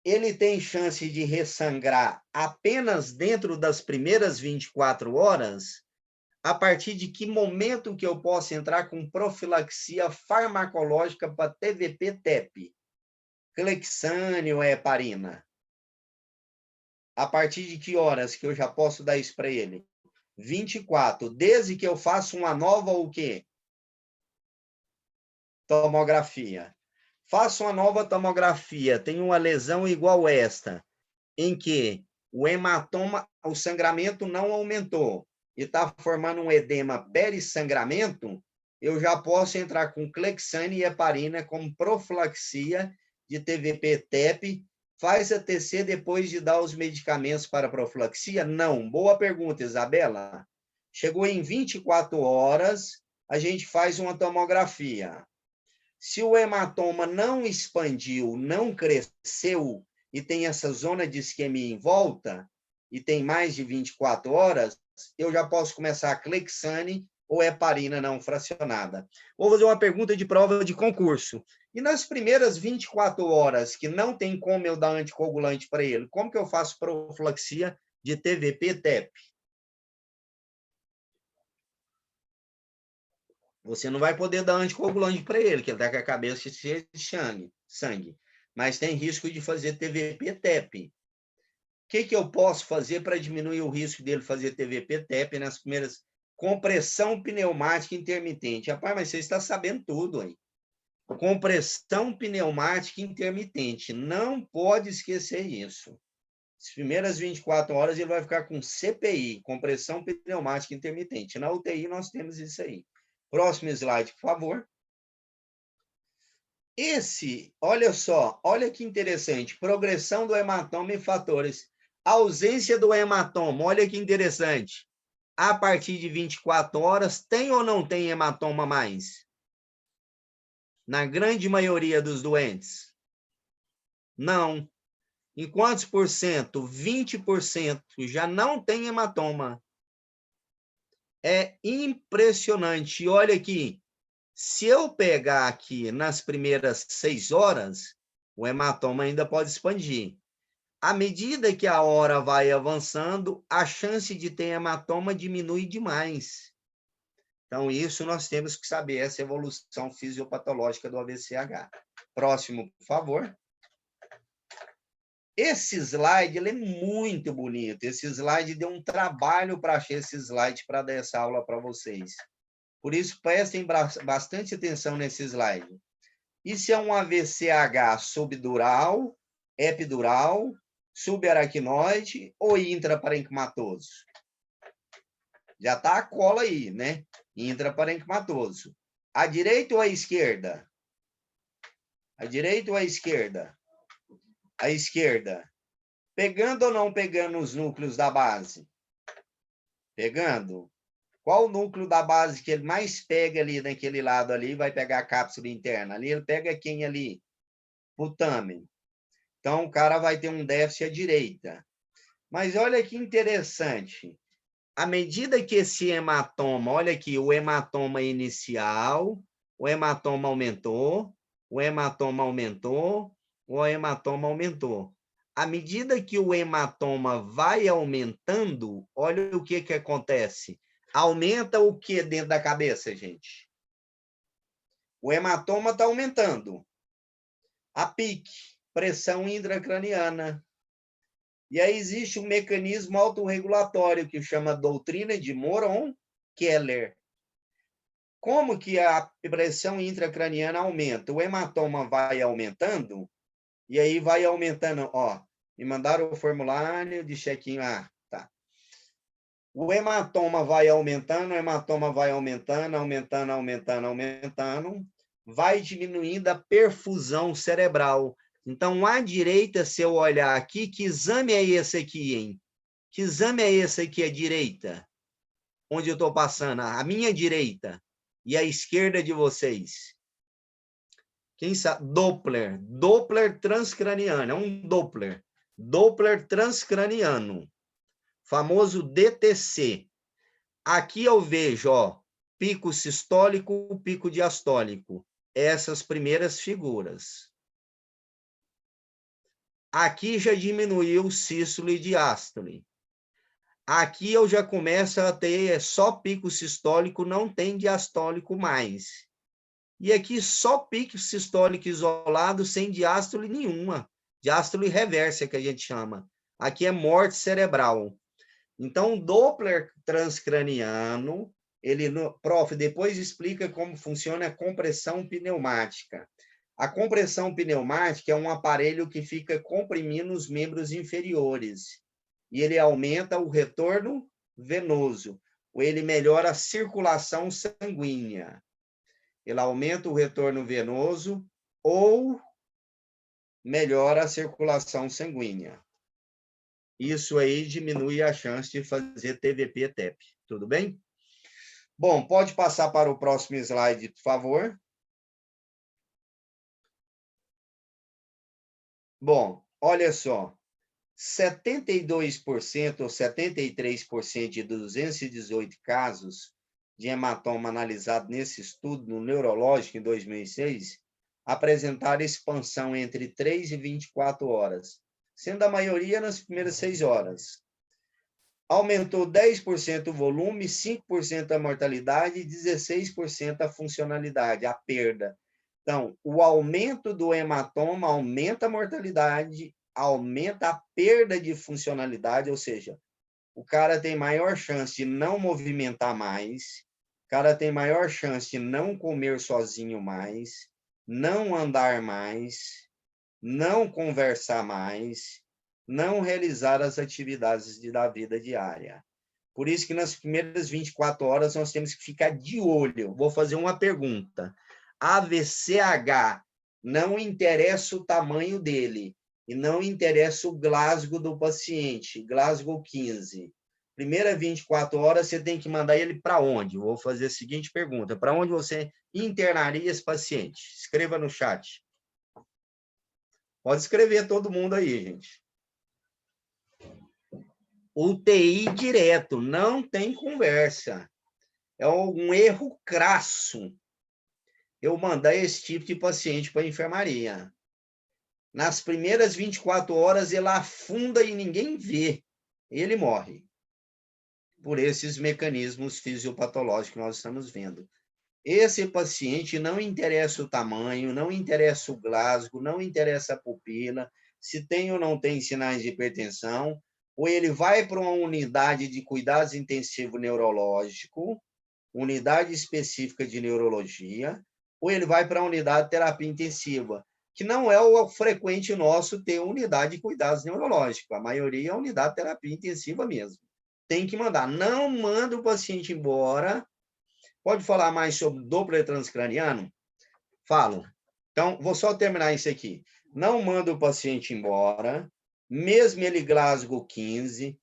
ele tem chance de ressangrar apenas dentro das primeiras 24 horas, a partir de que momento que eu posso entrar com profilaxia farmacológica para TVP-TEP? Clexane ou heparina? A partir de que horas que eu já posso dar isso para ele? 24, desde que eu faça uma nova o quê? Tomografia. Faço uma nova tomografia, tem uma lesão igual esta, em que o hematoma, o sangramento não aumentou e está formando um edema perissangramento, eu já posso entrar com Clexane e heparina como profilaxia de TVP-TEP. Faz a TC depois de dar os medicamentos para profilaxia? Não. Boa pergunta, Isabela. Chegou em 24 horas, a gente faz uma tomografia. Se o hematoma não expandiu, não cresceu e tem essa zona de isquemia em volta e tem mais de 24 horas, eu já posso começar a Clexane ou heparina não fracionada. Vou fazer uma pergunta de prova de concurso. E nas primeiras 24 horas, que não tem como eu dar anticoagulante para ele, como que eu faço profilaxia de TVP-TEP? Você não vai poder dar anticoagulante para ele, que ele está com a cabeça cheia de sangue. Mas tem risco de fazer TVP-TEP. O que eu posso fazer para diminuir o risco dele fazer TVP-TEP nas primeiras... Compressão pneumática intermitente. Rapaz, mas você está sabendo tudo aí. Compressão pneumática intermitente. Não pode esquecer isso. As primeiras 24 horas ele vai ficar com CPI, compressão pneumática intermitente. Na UTI nós temos isso aí. Próximo slide, por favor. Olha só, olha que interessante. Progressão do hematoma e fatores. Ausência do hematoma, olha que interessante. A partir de 24 horas, tem ou não tem hematoma mais? Na grande maioria dos doentes? Não. Em quantos por cento? 20% já não tem hematoma. É impressionante. Olha aqui, se eu pegar aqui nas primeiras 6 horas, o hematoma ainda pode expandir. À medida que a hora vai avançando, a chance de ter hematoma diminui demais. Então, isso nós temos que saber, essa evolução fisiopatológica do AVCH. Próximo, por favor. Esse slide ele é muito bonito. Esse slide deu um trabalho para achar esse slide para dar essa aula para vocês. Por isso, prestem bastante atenção nesse slide. Isso é um AVCH subdural, epidural, subaracnoide ou intraparenquimatoso? Já está a cola aí, né? Intraparenquimatoso. À direita ou à esquerda? À direita ou à esquerda? À esquerda. Pegando ou não pegando os núcleos da base? Pegando. Qual o núcleo da base que ele mais pega ali naquele lado ali? Vai pegar a cápsula interna. Ali ele pega quem ali? Putamen. Então, o cara vai ter um déficit à direita. Mas olha que interessante. À medida que esse hematoma, olha aqui, o hematoma inicial, o hematoma aumentou, o hematoma aumentou, o hematoma aumentou. À medida que o hematoma vai aumentando, olha o que acontece. Aumenta o que dentro da cabeça, gente? O hematoma está aumentando. A PIC, pressão intracraniana. E aí existe um mecanismo autorregulatório que chama doutrina de Moron-Keller. Como que a pressão intracraniana aumenta? O hematoma vai aumentando, e aí vai aumentando, ó, me mandaram o formulário de check-in, tá. O hematoma vai aumentando, aumentando, vai diminuindo a perfusão cerebral. Então, à direita, se eu olhar aqui, que exame é esse aqui, hein? Que exame é esse aqui à direita? Onde eu estou passando? A minha direita e a esquerda de vocês. Quem sabe? Doppler. Doppler transcraniano. É um Doppler. Doppler transcraniano. Famoso DTC. Aqui eu vejo, ó, pico sistólico, pico diastólico. Essas primeiras figuras. Aqui já diminuiu sístole e diástole. Aqui eu já começo a ter só pico sistólico, não tem diastólico mais. E aqui só pico sistólico isolado, sem diástole nenhuma. Diástole reversa, que a gente chama. Aqui é morte cerebral. Então, o Doppler transcraniano, prof, depois explica como funciona a compressão pneumática. A compressão pneumática é um aparelho que fica comprimindo os membros inferiores. E ele aumenta o retorno venoso, ou ele melhora a circulação sanguínea. Ele aumenta o retorno venoso ou melhora a circulação sanguínea. Isso aí diminui a chance de fazer TVP-TEP. Tudo bem? Bom, pode passar para o próximo slide, por favor. Bom, olha só. 72% ou 73% de 218 casos de hematoma analisado nesse estudo no neurológico em 2006 apresentaram expansão entre 3 e 24 horas, sendo a maioria nas primeiras 6 horas. Aumentou 10% o volume, 5% a mortalidade e 16% a funcionalidade, a perda. Então, o aumento do hematoma aumenta a mortalidade, aumenta a perda de funcionalidade, ou seja, o cara tem maior chance de não movimentar mais, o cara tem maior chance de não comer sozinho mais, não andar mais, não conversar mais, não realizar as atividades da vida diária. Por isso que nas primeiras 24 horas nós temos que ficar de olho. Vou fazer uma pergunta. AVCH, não interessa o tamanho dele, e não interessa o Glasgow do paciente, Glasgow 15. Primeira 24 horas, você tem que mandar ele para onde? Vou fazer a seguinte pergunta. Para onde você internaria esse paciente? Escreva no chat. Pode escrever todo mundo aí, gente. UTI direto, não tem conversa. É um erro crasso eu mandar esse tipo de paciente para a enfermaria. Nas primeiras 24 horas, ele afunda e ninguém vê. Ele morre. Por esses mecanismos fisiopatológicos que nós estamos vendo. Esse paciente não interessa o tamanho, não interessa o Glasgow, não interessa a pupila, se tem ou não tem sinais de hipertensão, ou ele vai para uma unidade de cuidados intensivo neurológico, unidade específica de neurologia, ou ele vai para a unidade de terapia intensiva, que não é o frequente nosso ter unidade de cuidados neurológicos. A maioria é unidade de terapia intensiva mesmo. Tem que mandar. Não manda o paciente embora. Pode falar mais sobre Doppler transcraniano? Falo. Então, vou só terminar isso aqui. Não manda o paciente embora, mesmo ele Glasgow 15,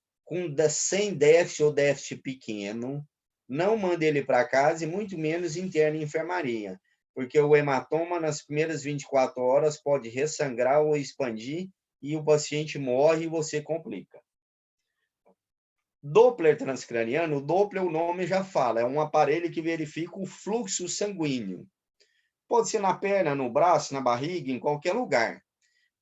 sem déficit ou déficit pequeno, não manda ele para casa e muito menos interna em enfermaria, porque o hematoma nas primeiras 24 horas pode ressangrar ou expandir e o paciente morre e você complica. Doppler transcraniano, o Doppler, o nome já fala, é um aparelho que verifica o fluxo sanguíneo. Pode ser na perna, no braço, na barriga, em qualquer lugar.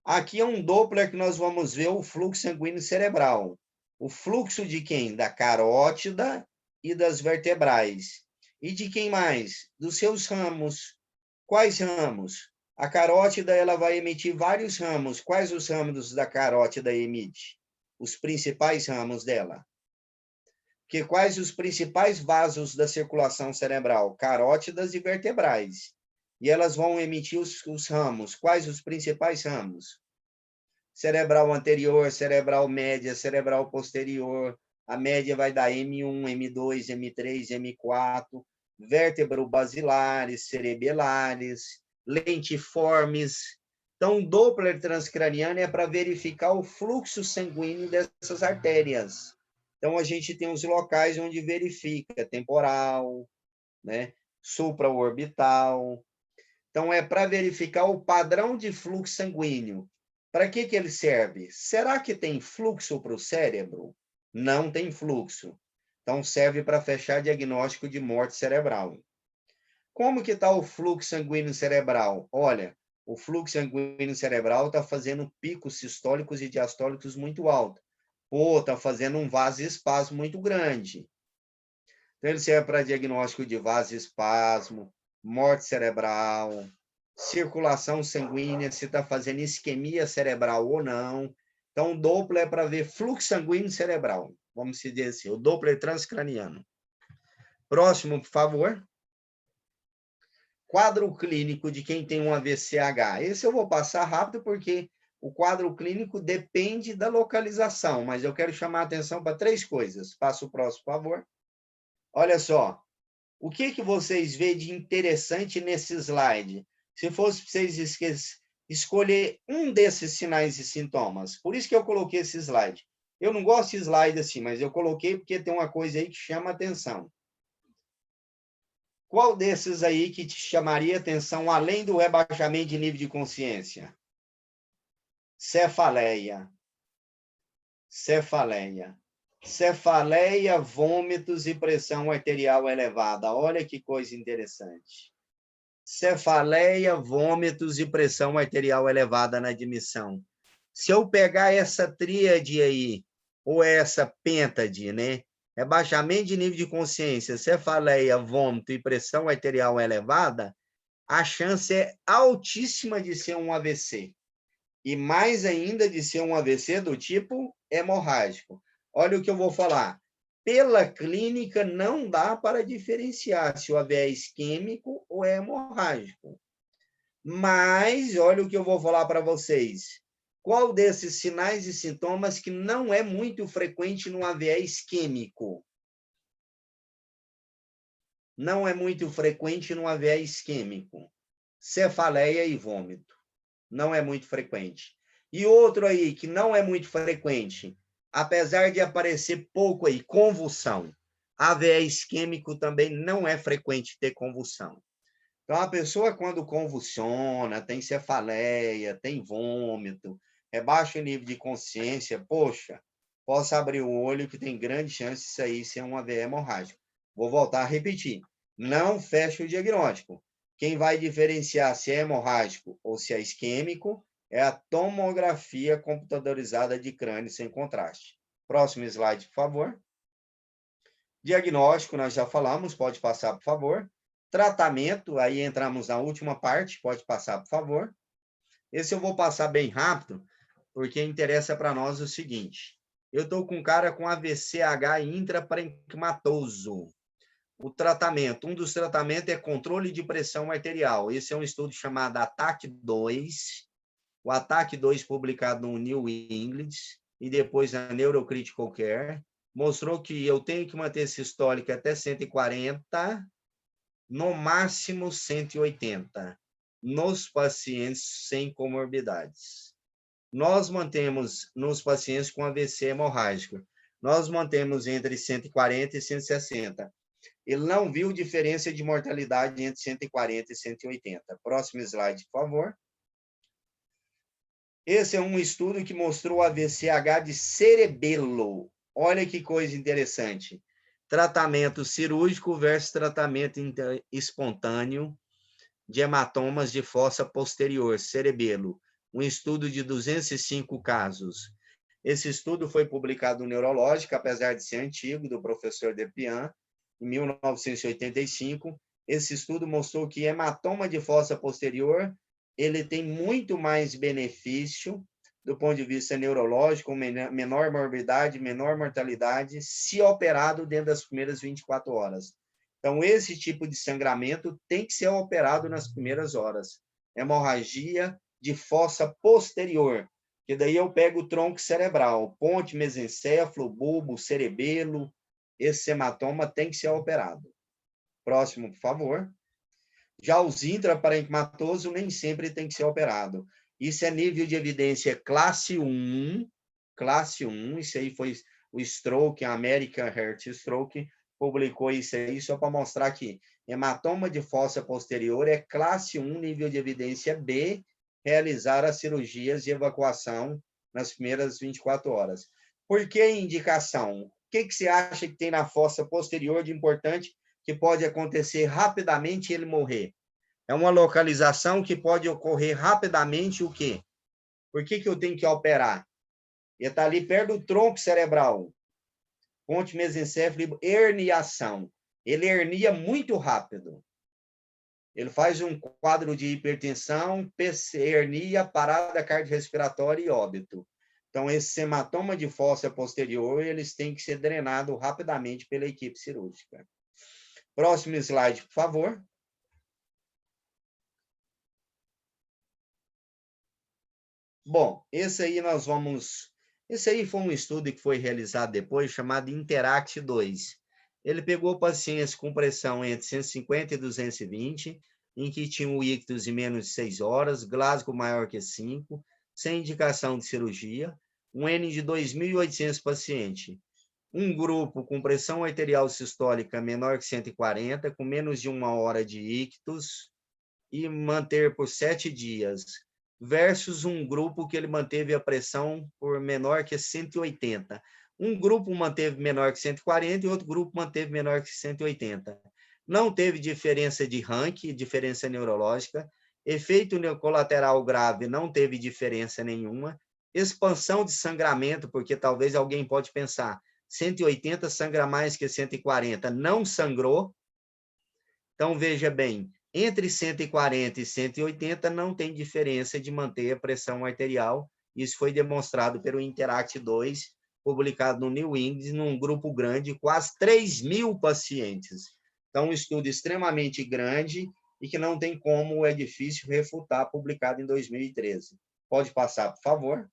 Aqui é um Doppler que nós vamos ver o fluxo sanguíneo cerebral. O fluxo de quem? Da carótida e das vertebrais. E de quem mais? Dos seus ramos. Quais ramos? A carótida ela vai emitir vários ramos. Quais os ramos da carótida emite? Os principais ramos dela. Que quais os principais vasos da circulação cerebral? Carótidas e vertebrais. E elas vão emitir os ramos. Quais os principais ramos? Cerebral anterior, cerebral média, cerebral posterior. A média vai dar M1, M2, M3, M4. Vértebro-basilares, cerebelares, lentiformes. Então, Doppler transcraniano é para verificar o fluxo sanguíneo dessas artérias. Então, a gente tem os locais onde verifica temporal, né? Supraorbital. Então, é para verificar o padrão de fluxo sanguíneo. Para que ele serve? Será que tem fluxo para o cérebro? Não tem fluxo. Então, serve para fechar diagnóstico de morte cerebral. Como que está o fluxo sanguíneo cerebral? Olha, o fluxo sanguíneo cerebral está fazendo picos sistólicos e diastólicos muito altos. Pô, está fazendo um vasoespasmo muito grande. Então, ele serve para diagnóstico de vasoespasmo, morte cerebral, circulação sanguínea, se está fazendo isquemia cerebral ou não. Então, o Doppler é para ver fluxo sanguíneo cerebral. Vamos dizer assim, o Doppler transcraniano. Próximo, por favor. Quadro clínico de quem tem um AVCH. Esse eu vou passar rápido porque o quadro clínico depende da localização, mas eu quero chamar a atenção para 3 coisas. Passa o próximo, por favor. Olha só, o que vocês veem de interessante nesse slide? Se fosse para vocês escolher um desses sinais e sintomas, por isso que eu coloquei esse slide. Eu não gosto de slide assim, mas eu coloquei porque tem uma coisa aí que chama atenção. Qual desses aí que te chamaria atenção, além do rebaixamento de nível de consciência? Cefaleia. Cefaleia. Cefaleia, vômitos e pressão arterial elevada. Olha que coisa interessante. Cefaleia, vômitos e pressão arterial elevada na admissão. Se eu pegar essa tríade aí, ou essa pêntade, né? Rebaixamento de nível de consciência, cefaleia, vômito e pressão arterial elevada, a chance é altíssima de ser um AVC. E mais ainda de ser um AVC do tipo hemorrágico. Olha o que eu vou falar. Pela clínica, não dá para diferenciar se o AVE é isquêmico ou é hemorrágico. Mas, olha o que eu vou falar para vocês. Qual desses sinais e sintomas que não é muito frequente no AVE isquêmico? Não é muito frequente no AVE isquêmico. Cefaleia e vômito. Não é muito frequente. E outro aí que não é muito frequente, apesar de aparecer pouco aí, convulsão. AVE isquêmico também não é frequente ter convulsão. Então, a pessoa, quando convulsiona, tem cefaleia, tem vômito, é baixo nível de consciência, poxa, posso abrir o olho que tem grande chance disso aí ser um AVE hemorrágico. Vou voltar a repetir. Não fecha o diagnóstico. Quem vai diferenciar se é hemorrágico ou se é isquêmico é a tomografia computadorizada de crânio sem contraste. Próximo slide, por favor. Diagnóstico, nós já falamos, pode passar, por favor. Tratamento, aí entramos na última parte, pode passar, por favor. Esse eu vou passar bem rápido, porque interessa para nós o seguinte. Eu estou com um cara com AVCH intraparenquimatoso. O tratamento, um dos tratamentos é controle de pressão arterial. Esse é um estudo chamado ATTACK 2. O ATTACK 2 publicado no New England e depois na Neurocritical Care. Mostrou que eu tenho que manter sistólica até 140, no máximo 180, nos pacientes sem comorbidades. Nós mantemos nos pacientes com AVC hemorrágico, nós mantemos entre 140 e 160. Ele não viu diferença de mortalidade entre 140 e 180. Próximo slide, por favor. Esse é um estudo que mostrou AVCH de cerebelo. Olha que coisa interessante. Tratamento cirúrgico versus tratamento espontâneo de hematomas de fossa posterior, cerebelo. Um estudo de 205 casos. Esse estudo foi publicado no Neurológico, apesar de ser antigo, do professor Depian, em 1985. Esse estudo mostrou que hematoma de fossa posterior ele tem muito mais benefício do ponto de vista neurológico, menor morbidade, menor mortalidade, se operado dentro das primeiras 24 horas. Então, esse tipo de sangramento tem que ser operado nas primeiras horas. Hemorragia de fossa posterior, que daí eu pego o tronco cerebral, ponte mesencéfalo, bulbo, cerebelo, esse hematoma tem que ser operado. Próximo, por favor. Já os intraparenquimatosos nem sempre tem que ser operado. Isso é nível de evidência classe 1, isso aí foi o Stroke, a American Heart Stroke, publicou isso aí só para mostrar que hematoma de fossa posterior é classe 1, nível de evidência B, realizar as cirurgias de evacuação nas primeiras 24 horas. Por que indicação? O que você acha que tem na fossa posterior de importante que pode acontecer rapidamente e ele morrer? É uma localização que pode ocorrer rapidamente o quê? Por que eu tenho que operar? Ele está ali perto do tronco cerebral. Ponte mesencéfalo, herniação. Ele hernia muito rápido. Ele faz um quadro de hipertensão, hernia, parada cardiorrespiratória e óbito. Então, esse hematoma de fossa posterior, eles têm que ser drenados rapidamente pela equipe cirúrgica. Próximo slide, por favor. Bom, esse aí foi um estudo que foi realizado depois, chamado Interact 2. Ele pegou pacientes com pressão entre 150 e 220, em que tinham ictus de menos de 6 horas, Glasgow maior que 5, sem indicação de cirurgia, um N de 2.800 pacientes. Um grupo com pressão arterial sistólica menor que 140, com menos de 1 hora de ictus, e manter por 7 dias, versus um grupo que ele manteve a pressão por menor que 180. Um grupo manteve menor que 140 e outro grupo manteve menor que 180. Não teve diferença de ranking, diferença neurológica. Efeito colateral grave não teve diferença nenhuma. Expansão de sangramento, porque talvez alguém pode pensar, 180 sangra mais que 140. Não sangrou. Então, veja bem, entre 140 e 180 não tem diferença de manter a pressão arterial. Isso foi demonstrado pelo Interact 2, publicado no New England, num grupo grande, quase 3.000 pacientes. Então, um estudo extremamente grande e que não tem como, é difícil refutar, publicado em 2013. Pode passar, por favor.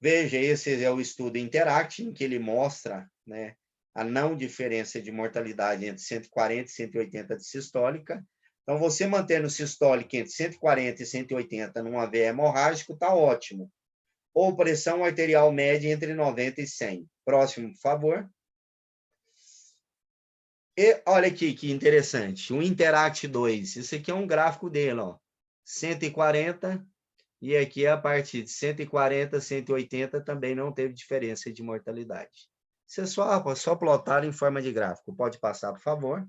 Veja, esse é o estudo Interact, em que ele mostra, né, a não diferença de mortalidade entre 140 e 180 de sistólica. Então, você mantendo sistólica entre 140 e 180 num AVE hemorrágico, está ótimo. Ou pressão arterial média entre 90 e 100. Próximo, por favor. E olha aqui que interessante, o Interact 2. Isso aqui é um gráfico dele, ó. 140, e aqui a partir de 140, 180 também não teve diferença de mortalidade. Isso é só plotar em forma de gráfico. Pode passar, por favor.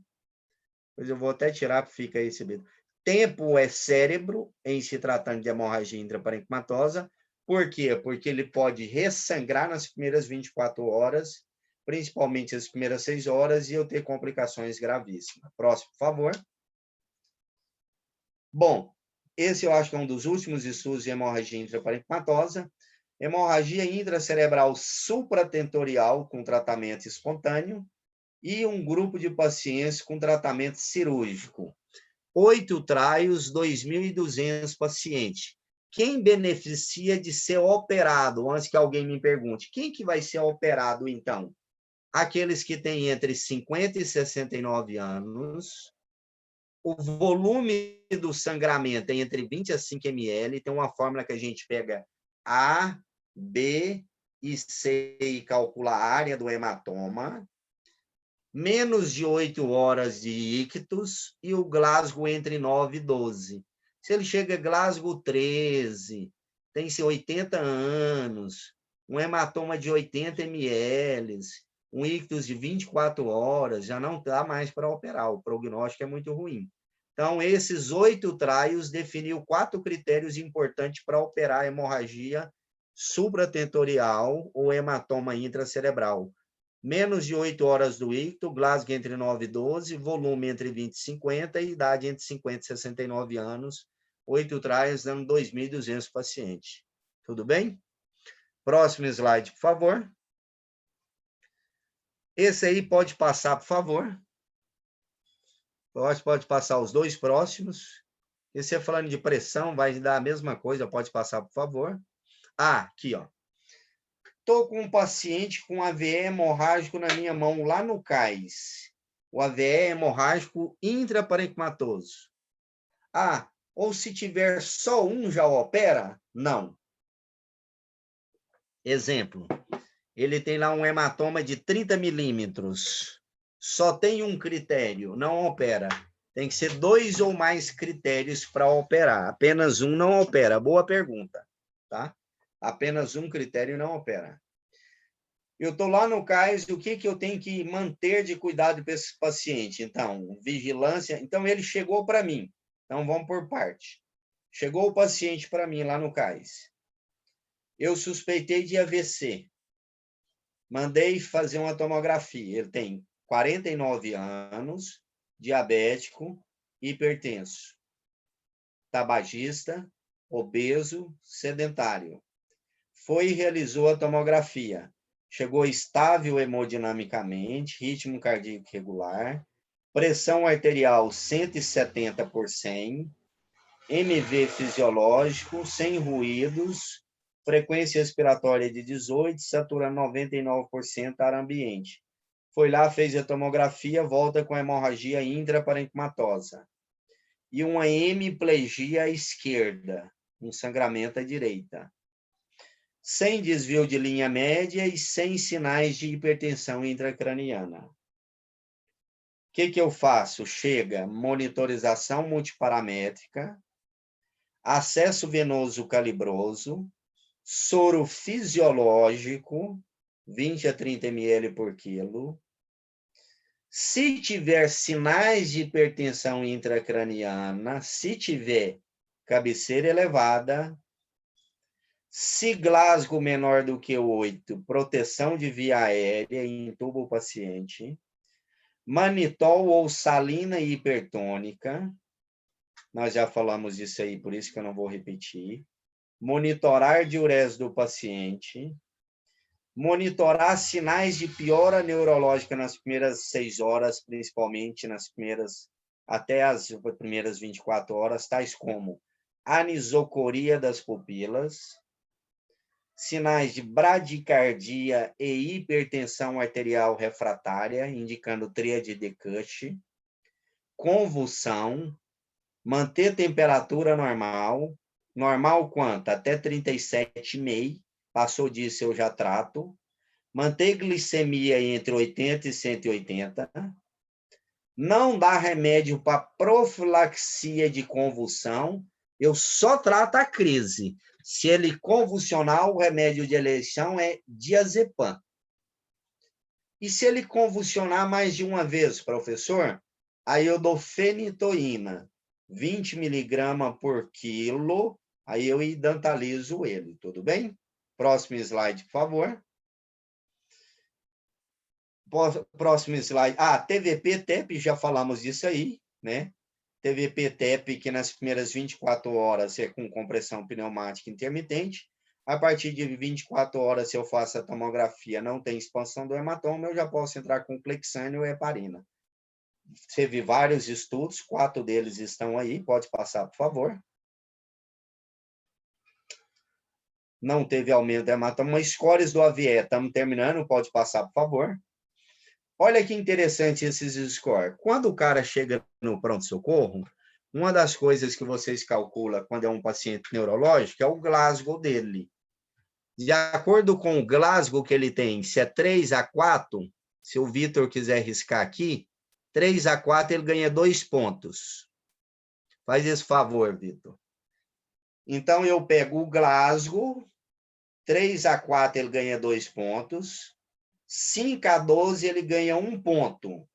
Pois eu vou até tirar, porque fica esse vídeo. Tempo é cérebro em se tratando de hemorragia intraparenquimatosa. Por quê? Porque ele pode ressangrar nas primeiras 24 horas, principalmente as primeiras 6 horas, e eu ter complicações gravíssimas. Próximo, por favor. Bom, esse eu acho que é um dos últimos estudos de hemorragia intraparenquimatosa. Hemorragia intracerebral supratentorial com tratamento espontâneo e um grupo de pacientes com tratamento cirúrgico. 8 trials, 2.200 pacientes. Quem beneficia de ser operado? Antes que alguém me pergunte, quem que vai ser operado, então? Aqueles que têm entre 50 e 69 anos. O volume do sangramento é entre 20 a 5 ml. Tem uma fórmula que a gente pega A, B e C e calcula a área do hematoma. Menos de 8 horas de ictus e o Glasgow entre 9 e 12. Se ele chega a Glasgow 13, tem-se 80 anos, um hematoma de 80 ml, um ictus de 24 horas, já não dá mais para operar, o prognóstico é muito ruim. Então, esses 8 trials definiu 4 critérios importantes para operar a hemorragia supratentorial ou hematoma intracerebral. Menos de 8 horas do icto, Glasgow entre 9 e 12, volume entre 20 e 50 e idade entre 50 e 69 anos. 8 trials, dando 2.200 pacientes. Tudo bem? Próximo slide, por favor. Esse aí pode passar, por favor. Pode passar os dois próximos. Esse é falando de pressão, vai dar a mesma coisa, pode passar, por favor. Ah, aqui, ó. Estou com um paciente com AVE hemorrágico na minha mão, lá no CAIS. O AVE hemorrágico intraparenquimatoso. Ah, ou se tiver só um, já opera? Não. Exemplo, ele tem lá um hematoma de 30 milímetros. Só tem um critério, não opera. Tem que ser 2 ou mais critérios para operar. Apenas um não opera. Boa pergunta, tá? Apenas um critério não opera. Eu estou lá no CAIS, o que eu tenho que manter de cuidado para esse paciente? Então, vigilância. Então, ele chegou para mim. Então, vamos por parte. Chegou o paciente para mim lá no CAIS. Eu suspeitei de AVC. Mandei fazer uma tomografia. Ele tem 49 anos, diabético, hipertenso, tabagista, obeso, sedentário. Foi e realizou a tomografia. Chegou estável hemodinamicamente, ritmo cardíaco regular, pressão arterial 170 por 100, MV fisiológico, sem ruídos, frequência respiratória de 18, saturando 99% ar ambiente. Foi lá, fez a tomografia, volta com hemorragia intraparenquimatosa. E uma hemiplegia à esquerda, um sangramento à direita. Sem desvio de linha média e sem sinais de hipertensão intracraniana. O que eu faço? Chega monitorização multiparamétrica, acesso venoso calibroso, soro fisiológico, 20 a 30 ml por quilo. Se tiver sinais de hipertensão intracraniana, se tiver cabeceira elevada, se Glasgow menor do que 8, proteção de via aérea e intuba o paciente. Manitol ou salina hipertônica. Nós já falamos disso aí, por isso que eu não vou repetir. Monitorar diurese do paciente. Monitorar sinais de piora neurológica nas primeiras 6 horas, principalmente até as primeiras 24 horas, tais como anisocoria das pupilas, sinais de bradicardia e hipertensão arterial refratária, indicando tríade de Cush, convulsão, manter temperatura normal, normal quanto? Até 37,5, passou disso eu já trato, manter glicemia entre 80 e 180, não dá remédio para profilaxia de convulsão, eu só trato a crise. Se ele convulsionar, o remédio de eleição é diazepam. E se ele convulsionar mais de uma vez, professor, aí eu dou fenitoína, 20 miligramas por quilo, aí eu idantalizo ele, tudo bem? Próximo slide, por favor. Próximo slide. TVP, TEP, já falamos disso aí, né? TVP, TEP, que nas primeiras 24 horas é com compressão pneumática intermitente. A partir de 24 horas, se eu faço a tomografia, não tem expansão do hematoma, eu já posso entrar com Clexane ou heparina. Teve vários estudos, 4 deles estão aí, pode passar, por favor. Não teve aumento do hematoma. Scores do AVE, estamos terminando, pode passar, por favor. Olha que interessante esses scores. Quando o cara chega no pronto-socorro, uma das coisas que vocês calculam quando é um paciente neurológico é o Glasgow dele. De acordo com o Glasgow que ele tem, se é 3 a 4, se o Vitor quiser riscar aqui, 3 a 4 ele ganha 2 pontos. Faz esse favor, Vitor. Então, eu pego o Glasgow, 3 a 4 ele ganha 2 pontos, 5 a 12 ele ganha 1 ponto.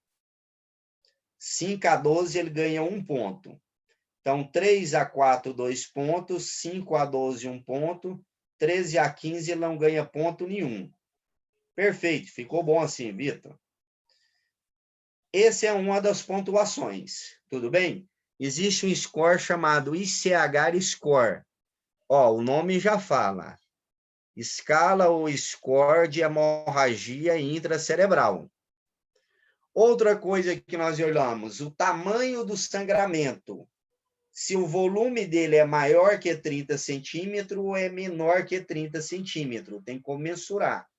5 a 12 ele ganha 1 ponto. Então, 3 a 4, 2 pontos, 5 a 12, 1 ponto, 13 a 15 ele não ganha ponto nenhum. Perfeito, ficou bom assim, Vitor. Essa é uma das pontuações, tudo bem? Existe um score chamado ICH Score. Ó, o nome já fala. Escala ou score de hemorragia intracerebral. Outra coisa que nós olhamos, o tamanho do sangramento. Se o volume dele é maior que 30 centímetros ou é menor que 30 centímetros. Tem como mensurar.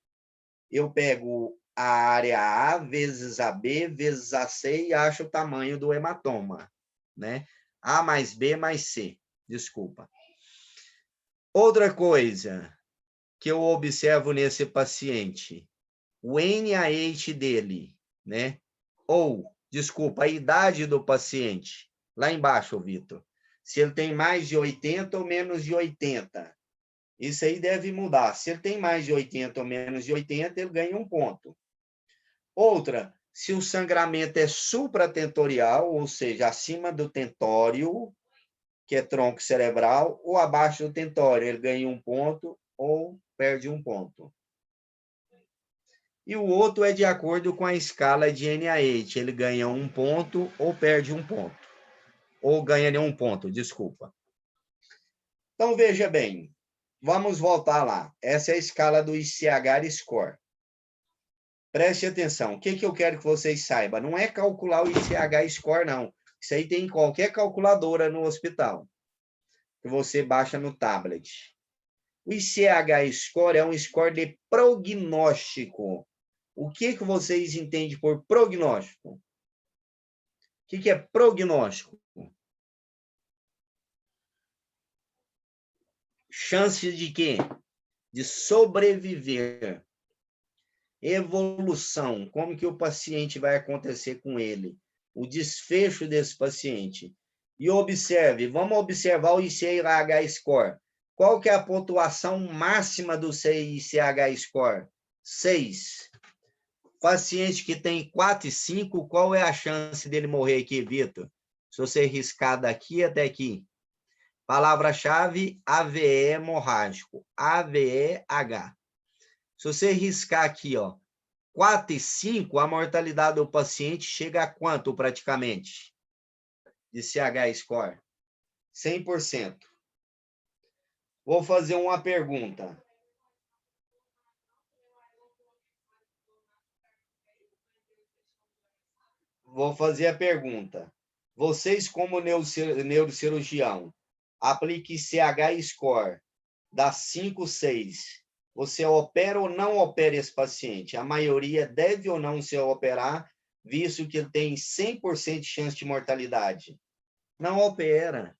Eu pego a área A vezes a B vezes a C e acho o tamanho do hematoma, né? A mais B mais C, desculpa. Outra coisa que eu observo nesse paciente, o NIH dele, né? Ou, desculpa, a idade do paciente. Lá embaixo, Vitor. Se ele tem mais de 80 ou menos de 80. Isso aí deve mudar. Se ele tem mais de 80 ou menos de 80, ele ganha 1 ponto. Outra, se o sangramento é supratentorial, ou seja, acima do tentório, que é tronco cerebral, ou abaixo do tentório, ele ganha 1 ponto ou perde 1 ponto. E o outro é de acordo com a escala de NIH, ele ganha 1 ponto ou perde 1 ponto. Ou ganha nenhum ponto, desculpa. Então, veja bem, vamos voltar lá. Essa é a escala do ICH Score. Preste atenção, o que eu quero que vocês saibam? Não é calcular o ICH Score, não. Isso aí tem em qualquer calculadora no hospital, que você baixa no tablet. O ICH Score é um score de prognóstico. O que vocês entendem por prognóstico? O que é prognóstico? Chance de quê? De sobreviver. Evolução, como que o paciente vai acontecer com ele? O desfecho desse paciente. E observe, vamos observar o ICH Score. Qual que é a pontuação máxima do ICH Score? 6. Paciente que tem 4 e 5, qual é a chance dele morrer aqui, Vitor? Se você riscar daqui até aqui. Palavra-chave, AVE hemorrágico. AVEH. Se você riscar aqui, ó, 4 e 5, a mortalidade do paciente chega a quanto, praticamente? De CH score? 100%. Vou fazer uma pergunta. Vou fazer a pergunta. Vocês, como neurocirurgião, aplique CH score, dá 5, 6. Você opera ou não opera esse paciente? A maioria deve ou não se operar, visto que ele tem 100% de chance de mortalidade. Não opera.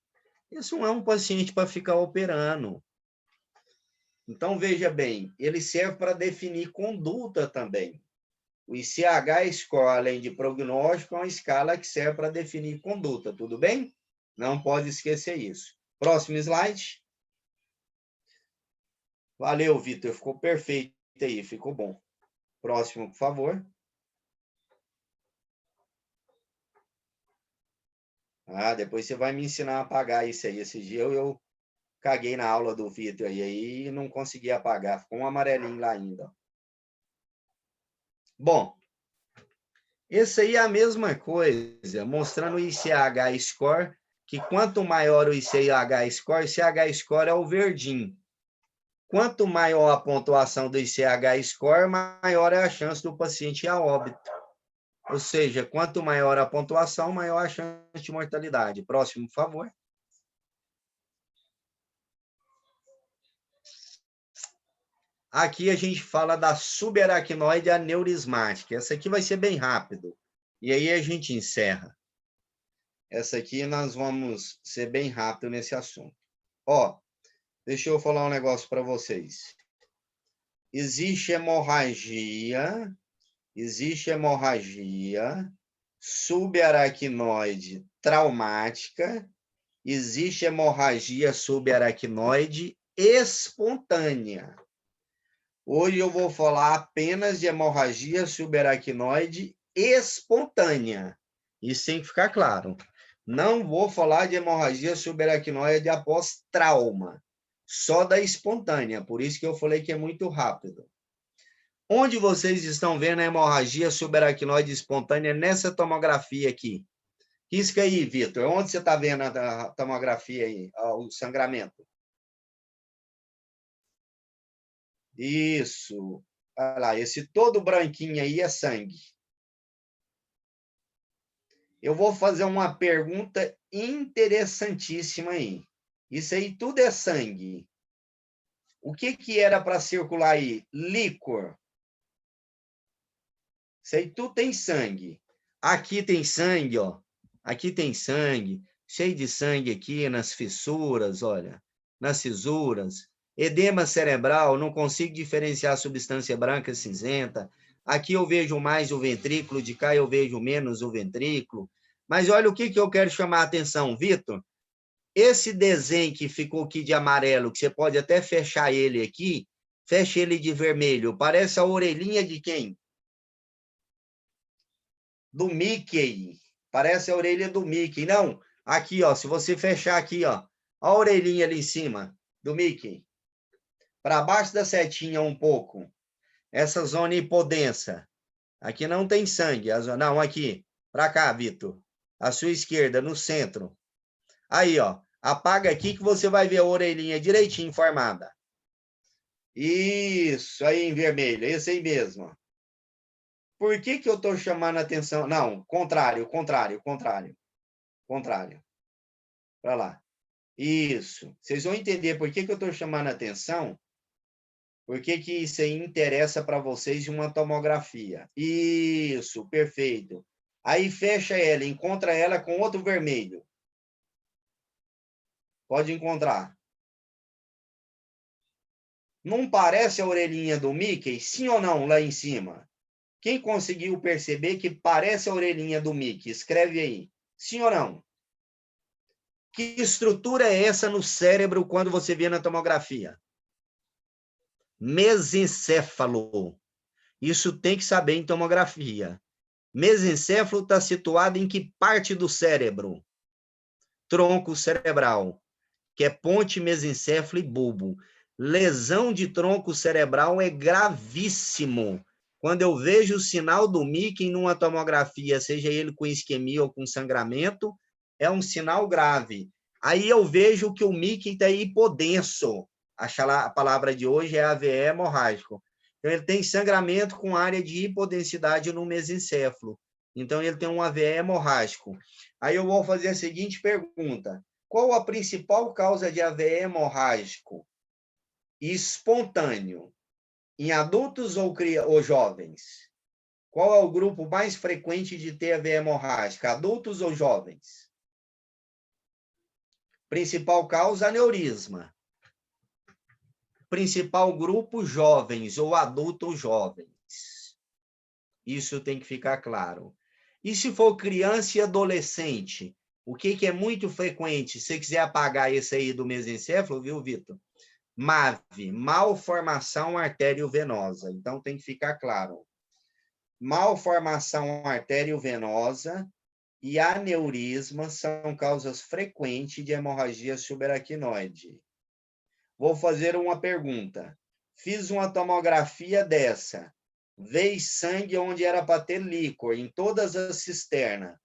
Isso não é um paciente para ficar operando. Então, veja bem, ele serve para definir conduta também. O ICH score, além de prognóstico, é uma escala que serve para definir conduta, tudo bem? Não pode esquecer isso. Próximo slide. Valeu, Vitor, ficou perfeito aí, ficou bom. Próximo, por favor. Ah, depois você vai me ensinar a apagar isso aí. Esse dia eu caguei na aula do Vitor aí e não consegui apagar. Ficou um amarelinho lá ainda. Bom, esse aí é a mesma coisa, mostrando o ICH score, que quanto maior o ICH score, o ICH score é o verdinho. Quanto maior a pontuação do ICH score, maior é a chance do paciente ir a óbito. Ou seja, quanto maior a pontuação, maior a chance de mortalidade. Próximo, por favor. Aqui a gente fala da subaracnoide aneurismática. Essa aqui vai ser bem rápido. E aí a gente encerra. Essa aqui nós vamos ser bem rápido nesse assunto. Ó, deixa eu falar um negócio para vocês. Existe hemorragia subaracnoide traumática, existe hemorragia subaracnoide espontânea. Hoje eu vou falar apenas de hemorragia subaracnoide espontânea. Isso tem que ficar claro. Não vou falar de hemorragia subaracnoide após trauma, só da espontânea. Por isso que eu falei que é muito rápido. Onde vocês estão vendo a hemorragia subaracnoide espontânea nessa tomografia aqui? Risca aí, Vitor. Onde você está vendo a tomografia aí, o sangramento? Isso. Olha lá, esse todo branquinho aí é sangue. Eu vou fazer uma pergunta interessantíssima aí. Isso aí tudo é sangue. O que era para circular aí? Líquor. Isso aí tudo tem sangue. Aqui tem sangue, ó. Aqui tem sangue. Cheio de sangue aqui nas fissuras, olha. Nas fisuras. Edema cerebral, não consigo diferenciar a substância branca e cinzenta. Aqui eu vejo mais o ventrículo, de cá eu vejo menos o ventrículo. Mas olha o que eu quero chamar a atenção, Vitor. Esse desenho que ficou aqui de amarelo, que você pode até fechar ele aqui, fecha ele de vermelho. Parece a orelhinha de quem? Do Mickey. Parece a orelha do Mickey. Não, aqui, ó, se você fechar aqui, ó, a orelhinha ali em cima do Mickey. Para baixo da setinha um pouco. Essa zona hipodensa. Aqui não tem sangue. Não, aqui. Para cá, Vitor. À sua esquerda, no centro. Aí, ó. Apaga aqui que você vai ver a orelhinha direitinho formada. Isso, aí em vermelho. Esse aí mesmo. Por que eu estou chamando a atenção? Não, contrário. Para lá. Isso. Vocês vão entender por que eu estou chamando a atenção. Por que isso aí interessa para vocês de uma tomografia. Isso, perfeito. Aí fecha ela, encontra ela com outro vermelho. Pode encontrar. Não parece a orelhinha do Mickey? Sim ou não, lá em cima? Quem conseguiu perceber que parece a orelhinha do Mickey? Escreve aí. Sim ou não? Que estrutura é essa no cérebro quando você vê na tomografia? Mesencéfalo. Isso tem que saber em tomografia. Mesencéfalo está situado em que parte do cérebro? Tronco cerebral, que é ponte mesencéfalo e bulbo. Lesão de tronco cerebral é gravíssimo. Quando eu vejo o sinal do Mickey numa tomografia, seja ele com isquemia ou com sangramento, é um sinal grave. Aí eu vejo que o Mickey está hipodenso. A palavra de hoje é AVE hemorrágico. Então, ele tem sangramento com área de hipodensidade no mesencéfalo. Então, ele tem um AVE hemorrágico. Aí eu vou fazer a seguinte pergunta. Qual a principal causa de AVE hemorrágico espontâneo em adultos ou jovens? Qual é o grupo mais frequente de ter AVE hemorrágica, adultos ou jovens? Principal causa, aneurisma. Principal grupo, jovens ou adultos jovens. Isso tem que ficar claro. E se for criança e adolescente? O que é muito frequente? Se você quiser apagar esse aí do mesencéfalo, viu, Vitor? MAVE, malformação arteriovenosa. Então, tem que ficar claro. Malformação arteriovenosa e aneurisma são causas frequentes de hemorragia subaracnoide. Vou fazer uma pergunta. Fiz uma tomografia dessa. Veio sangue onde era para ter líquor, em todas as cisternas.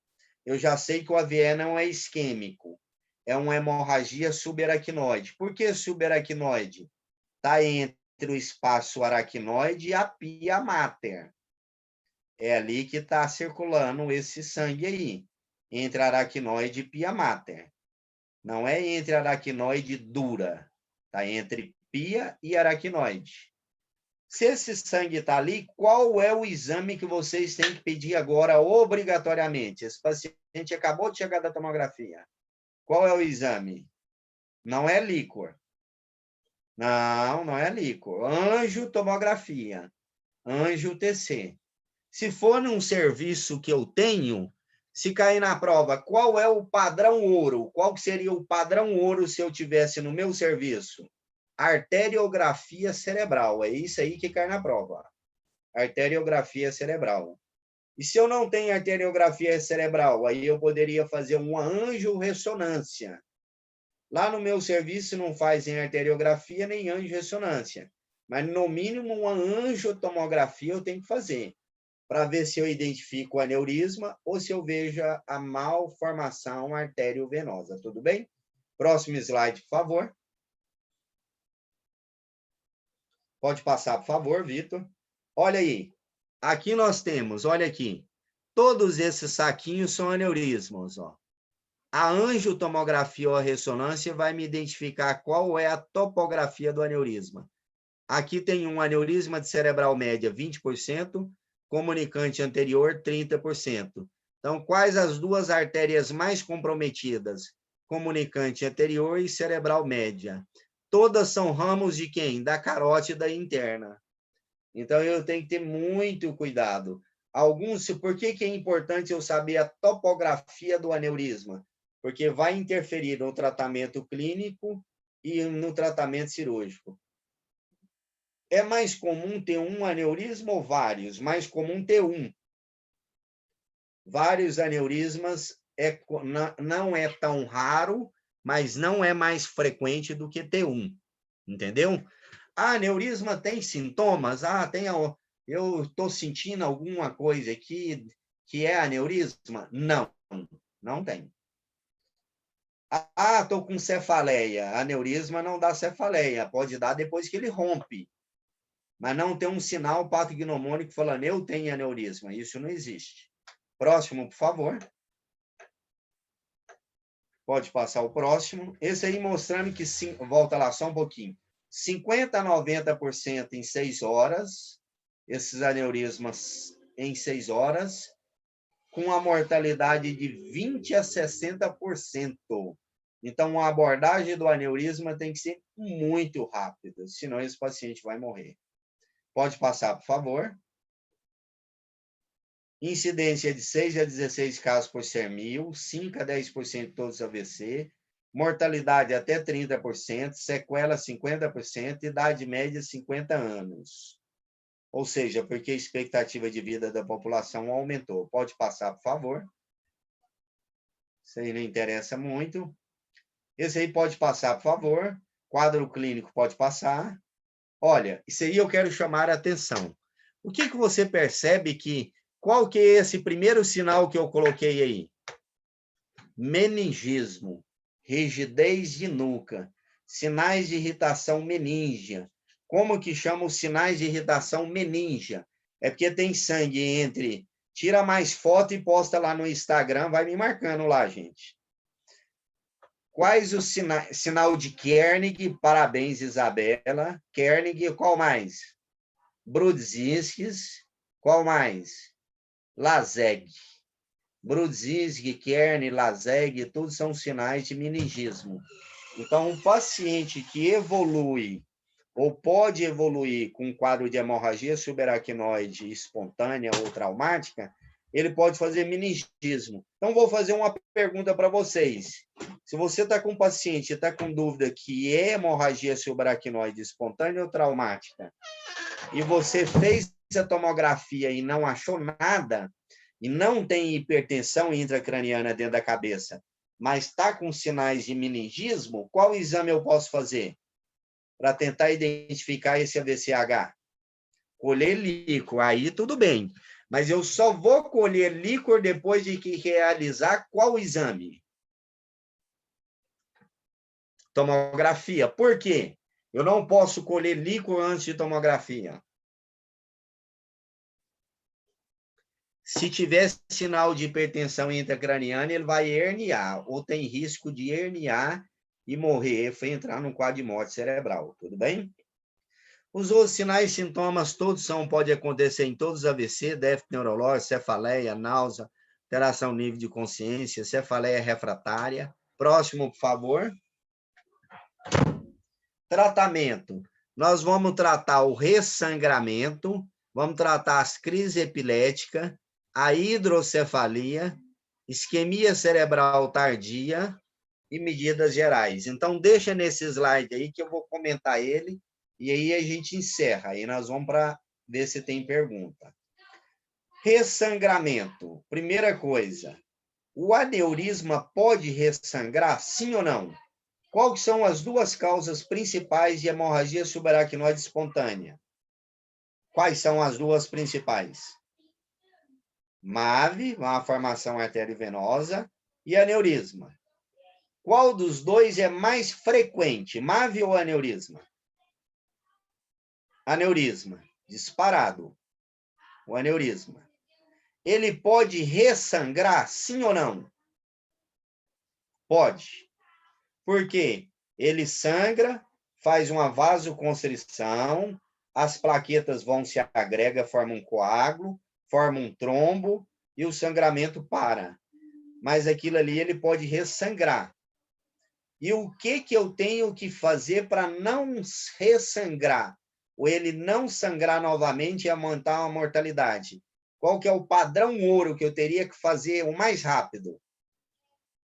Eu já sei que o AVE não é isquêmico. É uma hemorragia subaracnoide. Por que subaracnoide? Está entre o espaço aracnoide e a pia mater. É ali que está circulando esse sangue aí, entre aracnoide e pia mater. Não é entre aracnoide dura. Está entre pia e aracnoide. Se esse sangue está ali, qual é o exame que vocês têm que pedir agora obrigatoriamente? Esse paciente acabou de chegar da tomografia. Qual é o exame? Não é líquor. Não é líquor. Angiotomografia. Angio-TC. Se for num serviço que eu tenho, se cair na prova, qual é o padrão ouro? Qual seria o padrão ouro se eu tivesse no meu serviço? Arteriografia cerebral. É isso aí que cai na prova. Arteriografia cerebral. E se eu não tenho arteriografia cerebral, aí eu poderia fazer uma angiorressonância. Lá no meu serviço não fazem arteriografia nem angiorressonância. Mas, no mínimo, uma angiotomografia eu tenho que fazer para ver se eu identifico o aneurisma ou se eu vejo a malformação arteriovenosa. Tudo bem? Próximo slide, por favor. Pode passar, por favor, Vitor. Olha aí. Aqui nós temos, olha aqui. Todos esses saquinhos são aneurismas, ó. A angiotomografia ou a ressonância vai me identificar qual é a topografia do aneurisma. Aqui tem um aneurisma de cerebral média, 20%, comunicante anterior, 30%. Então, quais as duas artérias mais comprometidas? Comunicante anterior e cerebral média. Todas são ramos de quem? Da carótida interna. Então, eu tenho que ter muito cuidado. Por que é importante eu saber a topografia do aneurisma? Porque vai interferir no tratamento clínico e no tratamento cirúrgico. É mais comum ter um aneurisma ou vários? Mais comum ter um. Vários aneurismas não é tão raro, mas não é mais frequente do que ter um. Entendeu? Aneurisma tem sintomas? Eu estou sentindo alguma coisa aqui que é aneurisma? Não, não tem. Estou com cefaleia. Aneurisma não dá cefaleia, pode dar depois que ele rompe. Mas não tem um sinal patognomônico falando eu tenho aneurisma. Isso não existe. Próximo, por favor. Pode passar o próximo. Esse aí mostrando que, volta lá só um pouquinho, 50% a 90% em 6 horas, esses aneurismas em 6 horas, com a mortalidade de 20% a 60%. Então, a abordagem do aneurisma tem que ser muito rápida, senão esse paciente vai morrer. Pode passar, por favor. Incidência de 6 a 16 casos por 100.000, 5 a 10% de todos os AVC, mortalidade até 30%, sequela 50%, idade média 50 anos. Ou seja, porque a expectativa de vida da população aumentou. Pode passar, por favor. Isso aí não interessa muito. Esse aí pode passar, por favor. Quadro clínico pode passar. Olha, isso aí eu quero chamar a atenção. O que você percebe qual que é esse primeiro sinal que eu coloquei aí? Meningismo, rigidez de nuca, sinais de irritação meníngea. Como que chama os sinais de irritação meníngea? É porque tem sangue entre... Tira mais foto e posta lá no Instagram, vai me marcando lá, gente. Quais os sinais? Sinal de Kernig, parabéns, Isabela. Kernig, qual mais? Brudzinskis, qual mais? Lazeg. Brudzinski, Kern, Lazeg, todos são sinais de meningismo. Então, um paciente que evolui ou pode evoluir com um quadro de hemorragia subaracnoide espontânea ou traumática, ele pode fazer meningismo. Então, vou fazer uma pergunta para vocês. Se você está com um paciente e está com dúvida que é hemorragia subaracnoide espontânea ou traumática, e você fez a tomografia e não achou nada, e não tem hipertensão intracraniana dentro da cabeça, mas está com sinais de meningismo, qual exame eu posso fazer para tentar identificar esse AVCH? Colher líquor, aí tudo bem. Mas eu só vou colher líquor depois de que realizar qual exame? Tomografia. Por quê? Eu não posso colher líquor antes de tomografia. Se tiver sinal de hipertensão intracraniana, ele vai herniar, ou tem risco de herniar e morrer, foi entrar num quadro de morte cerebral, tudo bem? Os outros sinais e sintomas todos pode acontecer em todos os AVC, déficit neurológico, cefaleia, náusea, alteração do nível de consciência, cefaleia refratária. Próximo, por favor. Tratamento. Nós vamos tratar o ressangramento, vamos tratar as crises epiléticas, a hidrocefalia, isquemia cerebral tardia e medidas gerais. Então, deixa nesse slide aí que eu vou comentar ele e aí a gente encerra. Aí nós vamos para ver se tem pergunta. Ressangramento. Primeira coisa, o aneurisma pode ressangrar, sim ou não? Quais são as duas causas principais de hemorragia subaracnoide espontânea? Quais são as duas principais? MAVE, uma formação arteriovenosa, e aneurisma. Qual dos dois é mais frequente, MAVE ou aneurisma? Aneurisma, disparado. O aneurisma. Ele pode ressangrar, sim ou não? Pode. Por quê? Ele sangra, faz uma vasoconstrição, as plaquetas vão se agregam, formam um coágulo, formam um trombo e o sangramento para. Mas aquilo ali ele pode ressangrar. E o que eu tenho que fazer para não ressangrar? Ou ele não sangrar novamente e aumentar a mortalidade? Qual que é o padrão ouro que eu teria que fazer o mais rápido?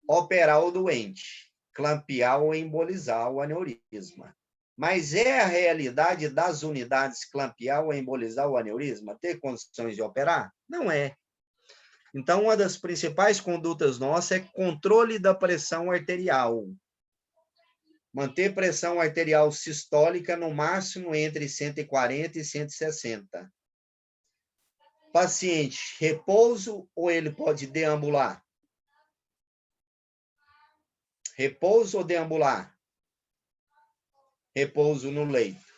Operar o doente, clampear ou embolizar o aneurisma. Mas é a realidade das unidades clampear ou embolizar o aneurisma? Ter condições de operar? Não é. Então, uma das principais condutas nossas é controle da pressão arterial. Manter pressão arterial sistólica no máximo entre 140 e 160. Paciente, repouso ou ele pode deambular? Repouso ou deambular? Repouso no leito.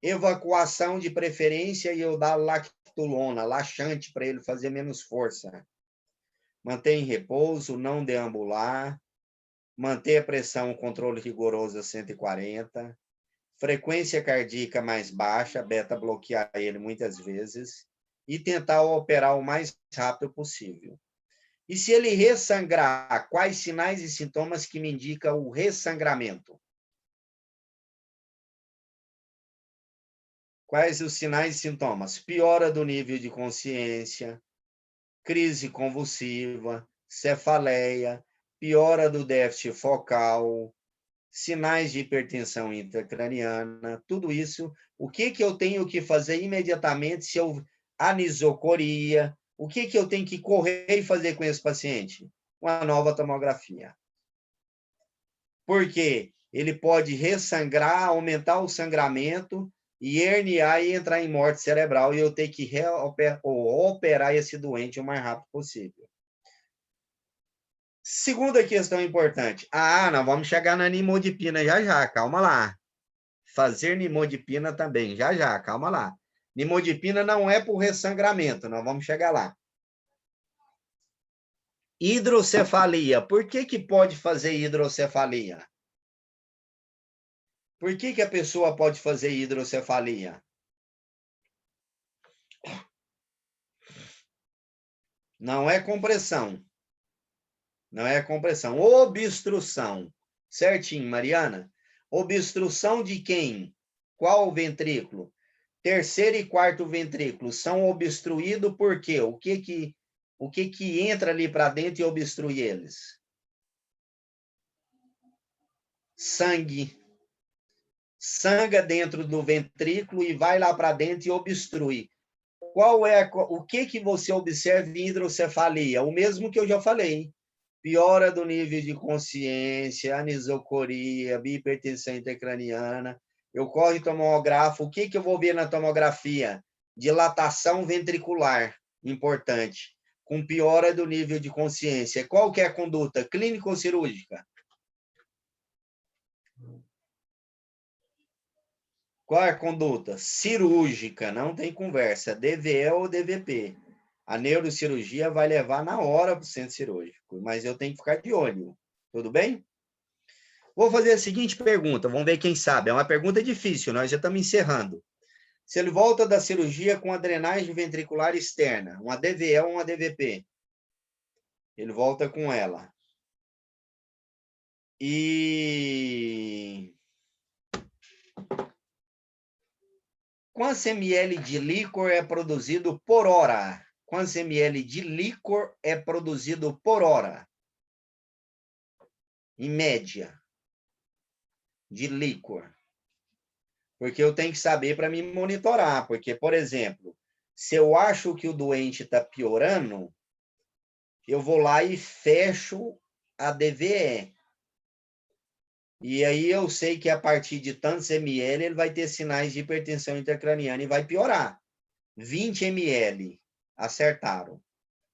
Evacuação de preferência e eu dar lactulona, laxante para ele fazer menos força. Mantém repouso, não deambular. Manter a pressão, controle rigoroso a 140. Frequência cardíaca mais baixa, beta bloquear ele muitas vezes. E tentar operar o mais rápido possível. E se ele ressangrar, quais sinais e sintomas que me indicam o ressangramento? Quais os sinais e sintomas? Piora do nível de consciência, crise convulsiva, cefaleia, piora do déficit focal, sinais de hipertensão intracraniana, tudo isso. O que eu tenho que fazer imediatamente se eu anisocoria? O que eu tenho que correr e fazer com esse paciente? Uma nova tomografia. Por quê? Ele pode ressangrar, aumentar o sangramento e herniar e entrar em morte cerebral e eu ter que operar esse doente o mais rápido possível. Segunda questão importante. Nós vamos chegar na nimodipina já já, calma lá. Fazer nimodipina também, já já, calma lá. Nimodipina não é por ressangramento, nós vamos chegar lá. Hidrocefalia. Por que pode fazer hidrocefalia? Por que a pessoa pode fazer hidrocefalia? Não é compressão. Não é compressão. Obstrução. Certinho, Mariana? Obstrução de quem? Qual ventrículo? Terceiro e quarto ventrículo são obstruídos por quê? O que entra ali para dentro e obstrui eles? Sangue. Sangra dentro do ventrículo e vai lá para dentro e obstrui. O que você observa em hidrocefalia? O mesmo que eu já falei. Piora do nível de consciência, anisocoria, hipertensão intracraniana. Eu corro tomógrafo. O que eu vou ver na tomografia? Dilatação ventricular, importante, com piora do nível de consciência. Qual que é a conduta? Clínica ou cirúrgica? Qual é a conduta? Cirúrgica, não tem conversa. DVE ou DVP. A neurocirurgia vai levar na hora para o centro cirúrgico, mas eu tenho que ficar de olho. Tudo bem? Vou fazer a seguinte pergunta, vamos ver quem sabe. É uma pergunta difícil, nós já estamos encerrando. Se ele volta da cirurgia com a drenagem ventricular externa, uma DVE ou uma DVP, ele volta com ela. E quantos ml de líquor é produzido por hora? Quantos ml de líquor é produzido por hora? Em média, de líquor. Porque eu tenho que saber para me monitorar. Porque, por exemplo, se eu acho que o doente está piorando, eu vou lá e fecho a DVE. E aí eu sei que a partir de tantos ml ele vai ter sinais de hipertensão intracraniana e vai piorar. 20 ml, acertaram.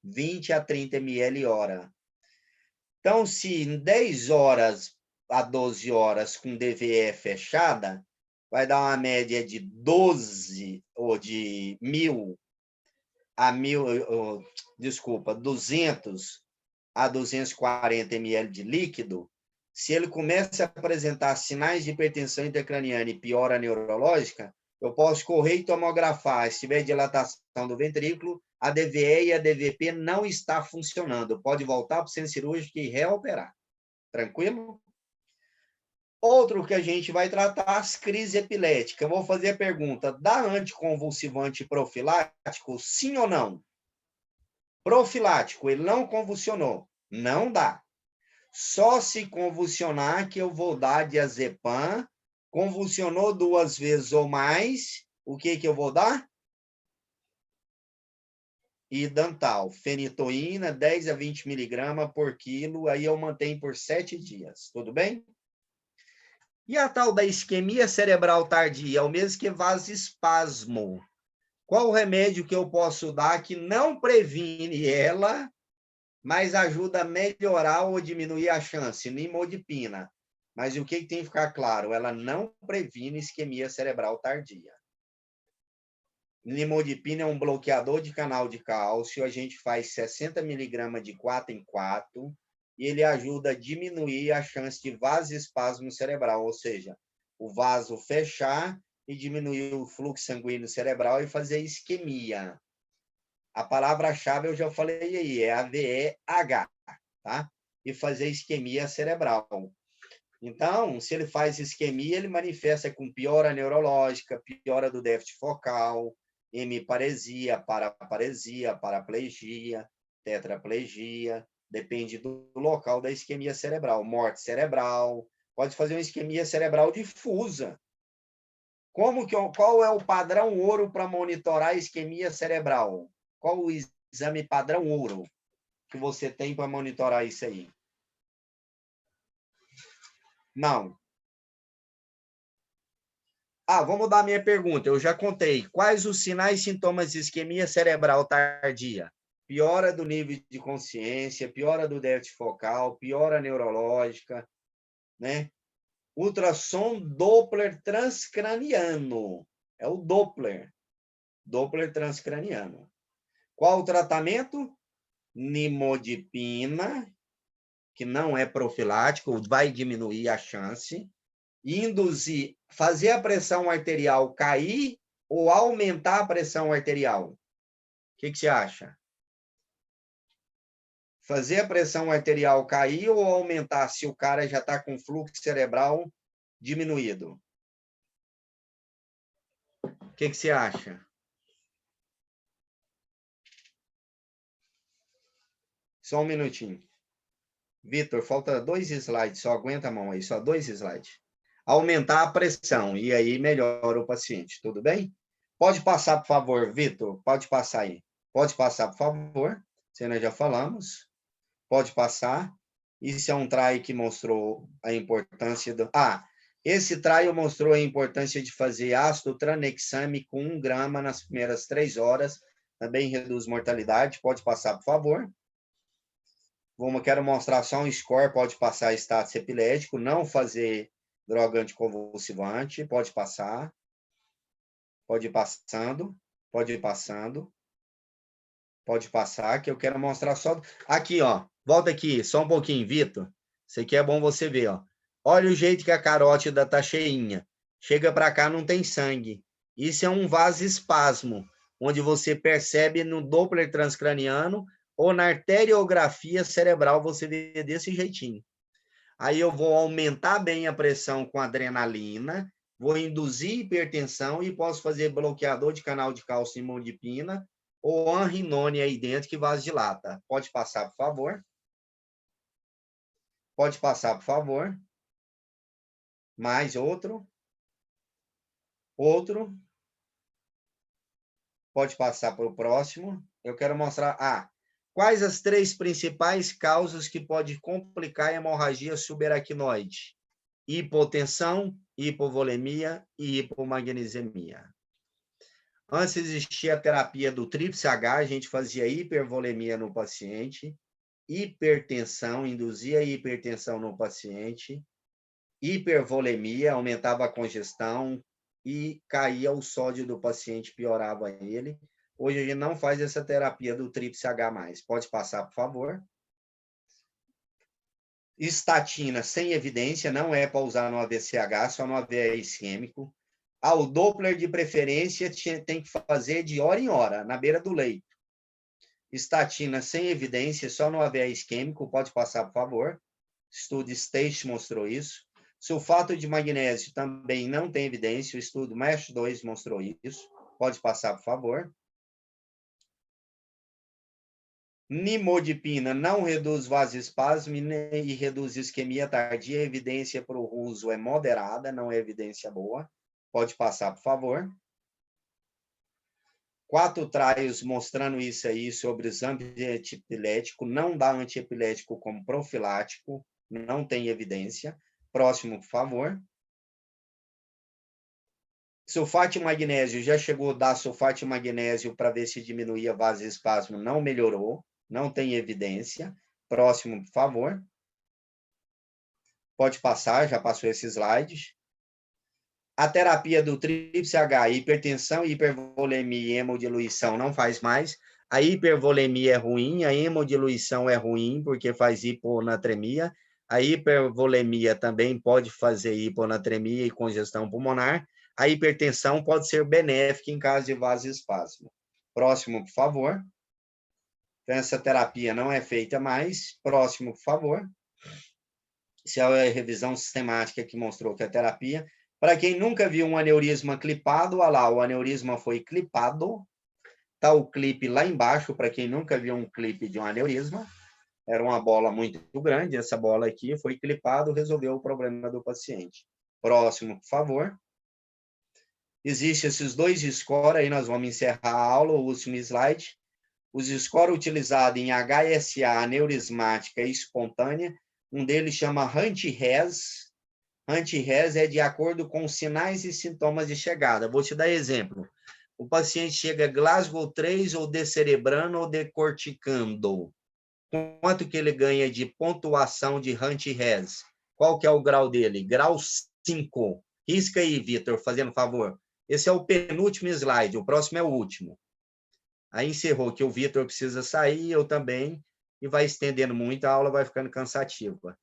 20 a 30 ml hora. Então, se em 10 horas a 12 horas com DVE fechada, vai dar uma média de 12 ou de 1.000 a 200 a 240 ml de líquido. Se ele começa a apresentar sinais de hipertensão intracraniana e piora neurológica, eu posso correr e tomografar. Se tiver dilatação do ventrículo, a DVE e a DVP não está funcionando. Pode voltar para o centro cirúrgico e reoperar. Tranquilo? Outro que a gente vai tratar, as crises epiléticas. Eu vou fazer a pergunta, dá anticonvulsivante profilático, sim ou não? Profilático, ele não convulsionou. Não dá. Só se convulsionar que eu vou dar diazepam. Convulsionou 2 vezes ou mais, o que eu vou dar? Idantal, fenitoína, 10 a 20 miligramas por quilo, aí eu mantenho por 7 dias. Tudo bem? E a tal da isquemia cerebral tardia, é o mesmo que vasoespasmo. Qual o remédio que eu posso dar que não previne ela, mas ajuda a melhorar ou diminuir a chance? Nimodipina. Mas o que tem que ficar claro? Ela não previne isquemia cerebral tardia. Nimodipina é um bloqueador de canal de cálcio. A gente faz 60 miligramas de 4 em 4 e ele ajuda a diminuir a chance de vasoespasmo cerebral, ou seja, o vaso fechar e diminuir o fluxo sanguíneo cerebral e fazer isquemia. A palavra-chave eu já falei aí, é AVEH, tá? E fazer isquemia cerebral. Então, se ele faz isquemia, ele manifesta com piora neurológica, piora do déficit focal, hemiparesia, paraparesia, paraplegia, tetraplegia, depende do local da isquemia cerebral, morte cerebral, pode fazer uma isquemia cerebral difusa. Qual é o padrão ouro para monitorar a isquemia cerebral? Qual o exame padrão ouro que você tem para monitorar isso aí? Não. Vou mudar a minha pergunta. Eu já contei. Quais os sinais e sintomas de isquemia cerebral tardia? Piora do nível de consciência, piora do déficit focal, piora neurológica, né? Ultrassom Doppler transcraniano. É o Doppler. Doppler transcraniano. Qual o tratamento? Nimodipina, que não é profilático, vai diminuir a chance. Induzir, fazer a pressão arterial cair ou aumentar a pressão arterial? O que você acha? Fazer a pressão arterial cair ou aumentar se o cara já está com fluxo cerebral diminuído? O que você acha? Só um minutinho. Vitor, falta 2 slides, só aguenta a mão aí, só 2 slides. Aumentar a pressão, e aí melhora o paciente, tudo bem? Pode passar, por favor, Vitor, pode passar aí. Pode passar, por favor, se nós já falamos. Pode passar. Isso é um trial que mostrou a importância do... esse trial mostrou a importância de fazer ácido tranexame com 1 grama nas primeiras 3 horas, também reduz mortalidade. Pode passar, por favor. Quero mostrar só um score, pode passar status epilético, não fazer droga anticonvulsivante, pode passar. Pode ir passando, pode ir passando. Pode passar, que eu quero mostrar só... Aqui, ó. Volta aqui, só um pouquinho, Vitor. Isso aqui é bom você ver, ó. Olha o jeito que a carótida tá cheinha. Chega para cá, não tem sangue. Isso é um vasoespasmo, onde você percebe no Doppler transcraniano ou na arteriografia cerebral, você vê desse jeitinho. Aí eu vou aumentar bem a pressão com adrenalina, vou induzir hipertensão e posso fazer bloqueador de canal de cálcio e nimodipina ou anrinone aí dentro que vasodilata. Pode passar, por favor. Pode passar, por favor. Mais outro. Outro. Pode passar para o próximo. Eu quero mostrar... quais as 3 principais causas que podem complicar a hemorragia subaracnoide? hipotensão, hipovolemia e hipomagnesemia. Antes existia a terapia do tríplice H, a gente fazia hipervolemia no paciente, hipertensão, induzia hipertensão no paciente, hipervolemia, aumentava a congestão e caía o sódio do paciente, piorava ele. Hoje a gente não faz essa terapia do tríplice H mais. Pode passar, por favor. Estatina sem evidência, não é para usar no AVCH, só no AVE isquêmico. O Doppler de preferência tem que fazer de hora em hora, na beira do leito. Estatina sem evidência, só no AVE isquêmico, pode passar, por favor. Estudo State mostrou isso. Sulfato de magnésio também não tem evidência, o estudo MESH2 mostrou isso. Pode passar, por favor. Nimodipina não reduz vasoespasmo e reduz isquemia tardia. A evidência para o uso é moderada, não é evidência boa. Pode passar, por favor. 4 trials mostrando isso aí sobre exame antiepilético. Não dá antiepilético como profilático. Não tem evidência. Próximo, por favor. Sulfato de magnésio. Já chegou a dar sulfato de magnésio para ver se diminuía vasoespasmo. Não melhorou. Não tem evidência. Próximo, por favor. Pode passar, já passou esse slide. A terapia do tríplice H, hipertensão, hipervolemia e hemodiluição não faz mais. A hipervolemia é ruim, a hemodiluição é ruim, porque faz hiponatremia. A hipervolemia também pode fazer hiponatremia e congestão pulmonar. A hipertensão pode ser benéfica em caso de vasoespasmo. Próximo, por favor. Então, essa terapia não é feita mais. Próximo, por favor. Essa é a revisão sistemática que mostrou que a terapia... Para quem nunca viu um aneurisma clipado, olha lá, o aneurisma foi clipado. Está o clipe lá embaixo, para quem nunca viu um clipe de um aneurisma. Era uma bola muito grande, essa bola aqui foi clipado, resolveu o problema do paciente. Próximo, por favor. Existem esses 2 score, aí nós vamos encerrar a aula, o último slide. Os score utilizados em HSA, aneurismática e espontânea, um deles chama Hunt-Hess. Hunt-Hess é de acordo com os sinais e sintomas de chegada. Vou te dar exemplo. O paciente chega Glasgow 3 ou descerebrando ou decorticando. Quanto que ele ganha de pontuação de Hunt-Hess? Qual que é o grau dele? Grau 5. Risca aí, Vitor, fazendo favor. Esse é o penúltimo slide, o próximo é o último. Aí encerrou que o Vitor precisa sair, eu também, e vai estendendo muito, a aula vai ficando cansativa.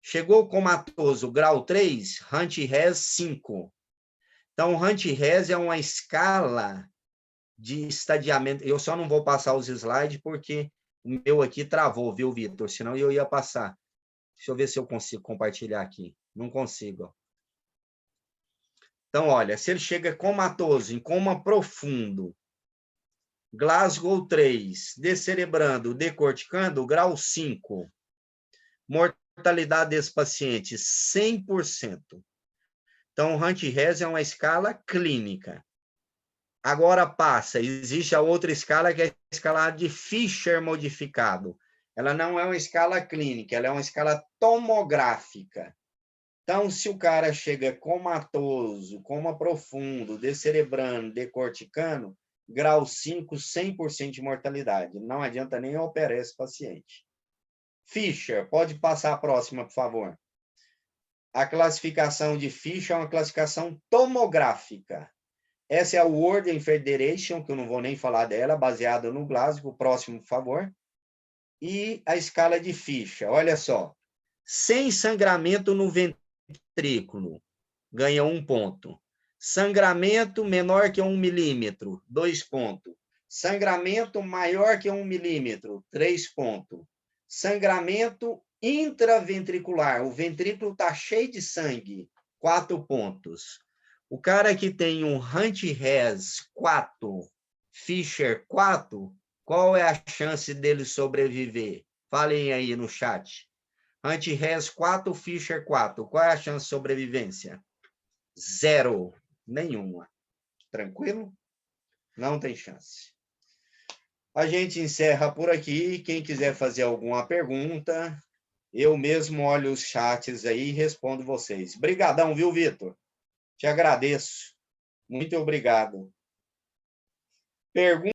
Chegou comatoso, grau 3, Hunt-Hess 5. Então, o Hunt-Hess é uma escala de estadiamento. Eu só não vou passar os slides porque o meu aqui travou, viu, Vitor? Senão eu ia passar. Deixa eu ver se eu consigo compartilhar aqui. Não consigo. Então, olha, se ele chega comatoso, em coma profundo, Glasgow 3, descerebrando, decorticando, grau 5. Mortalidade desse paciente, 100%. Então, o Hunt-Hess é uma escala clínica. Agora passa, existe a outra escala que é a escala de Fisher modificado. Ela não é uma escala clínica, ela é uma escala tomográfica. Então, se o cara chega comatoso, coma profundo, descerebrando, decorticando, grau 5, 100% de mortalidade. Não adianta nem operar esse paciente. Fisher, pode passar a próxima, por favor. A classificação de Fisher é uma classificação tomográfica. Essa é a World Federation, que eu não vou nem falar dela, baseada no Glasgow. Próximo, por favor. E a escala de Fisher, olha só. Sem sangramento no ventrículo, ganha 1 ponto. Sangramento menor que 1 milímetro, 2 pontos. Sangramento maior que 1 milímetro, 3 pontos. Sangramento intraventricular, o ventrículo está cheio de sangue, 4 pontos. O cara que tem um Hunt-Hess 4, Fisher 4, qual é a chance dele sobreviver? Falem aí no chat. Hunt-Hess 4, Fisher 4. Qual é a chance de sobrevivência? 0. Nenhuma. Tranquilo? Não tem chance. A gente encerra por aqui. Quem quiser fazer alguma pergunta, Eu mesmo olho os chats aí e respondo vocês. Obrigadão, viu, Vitor? Te agradeço. Muito obrigado. Pergunta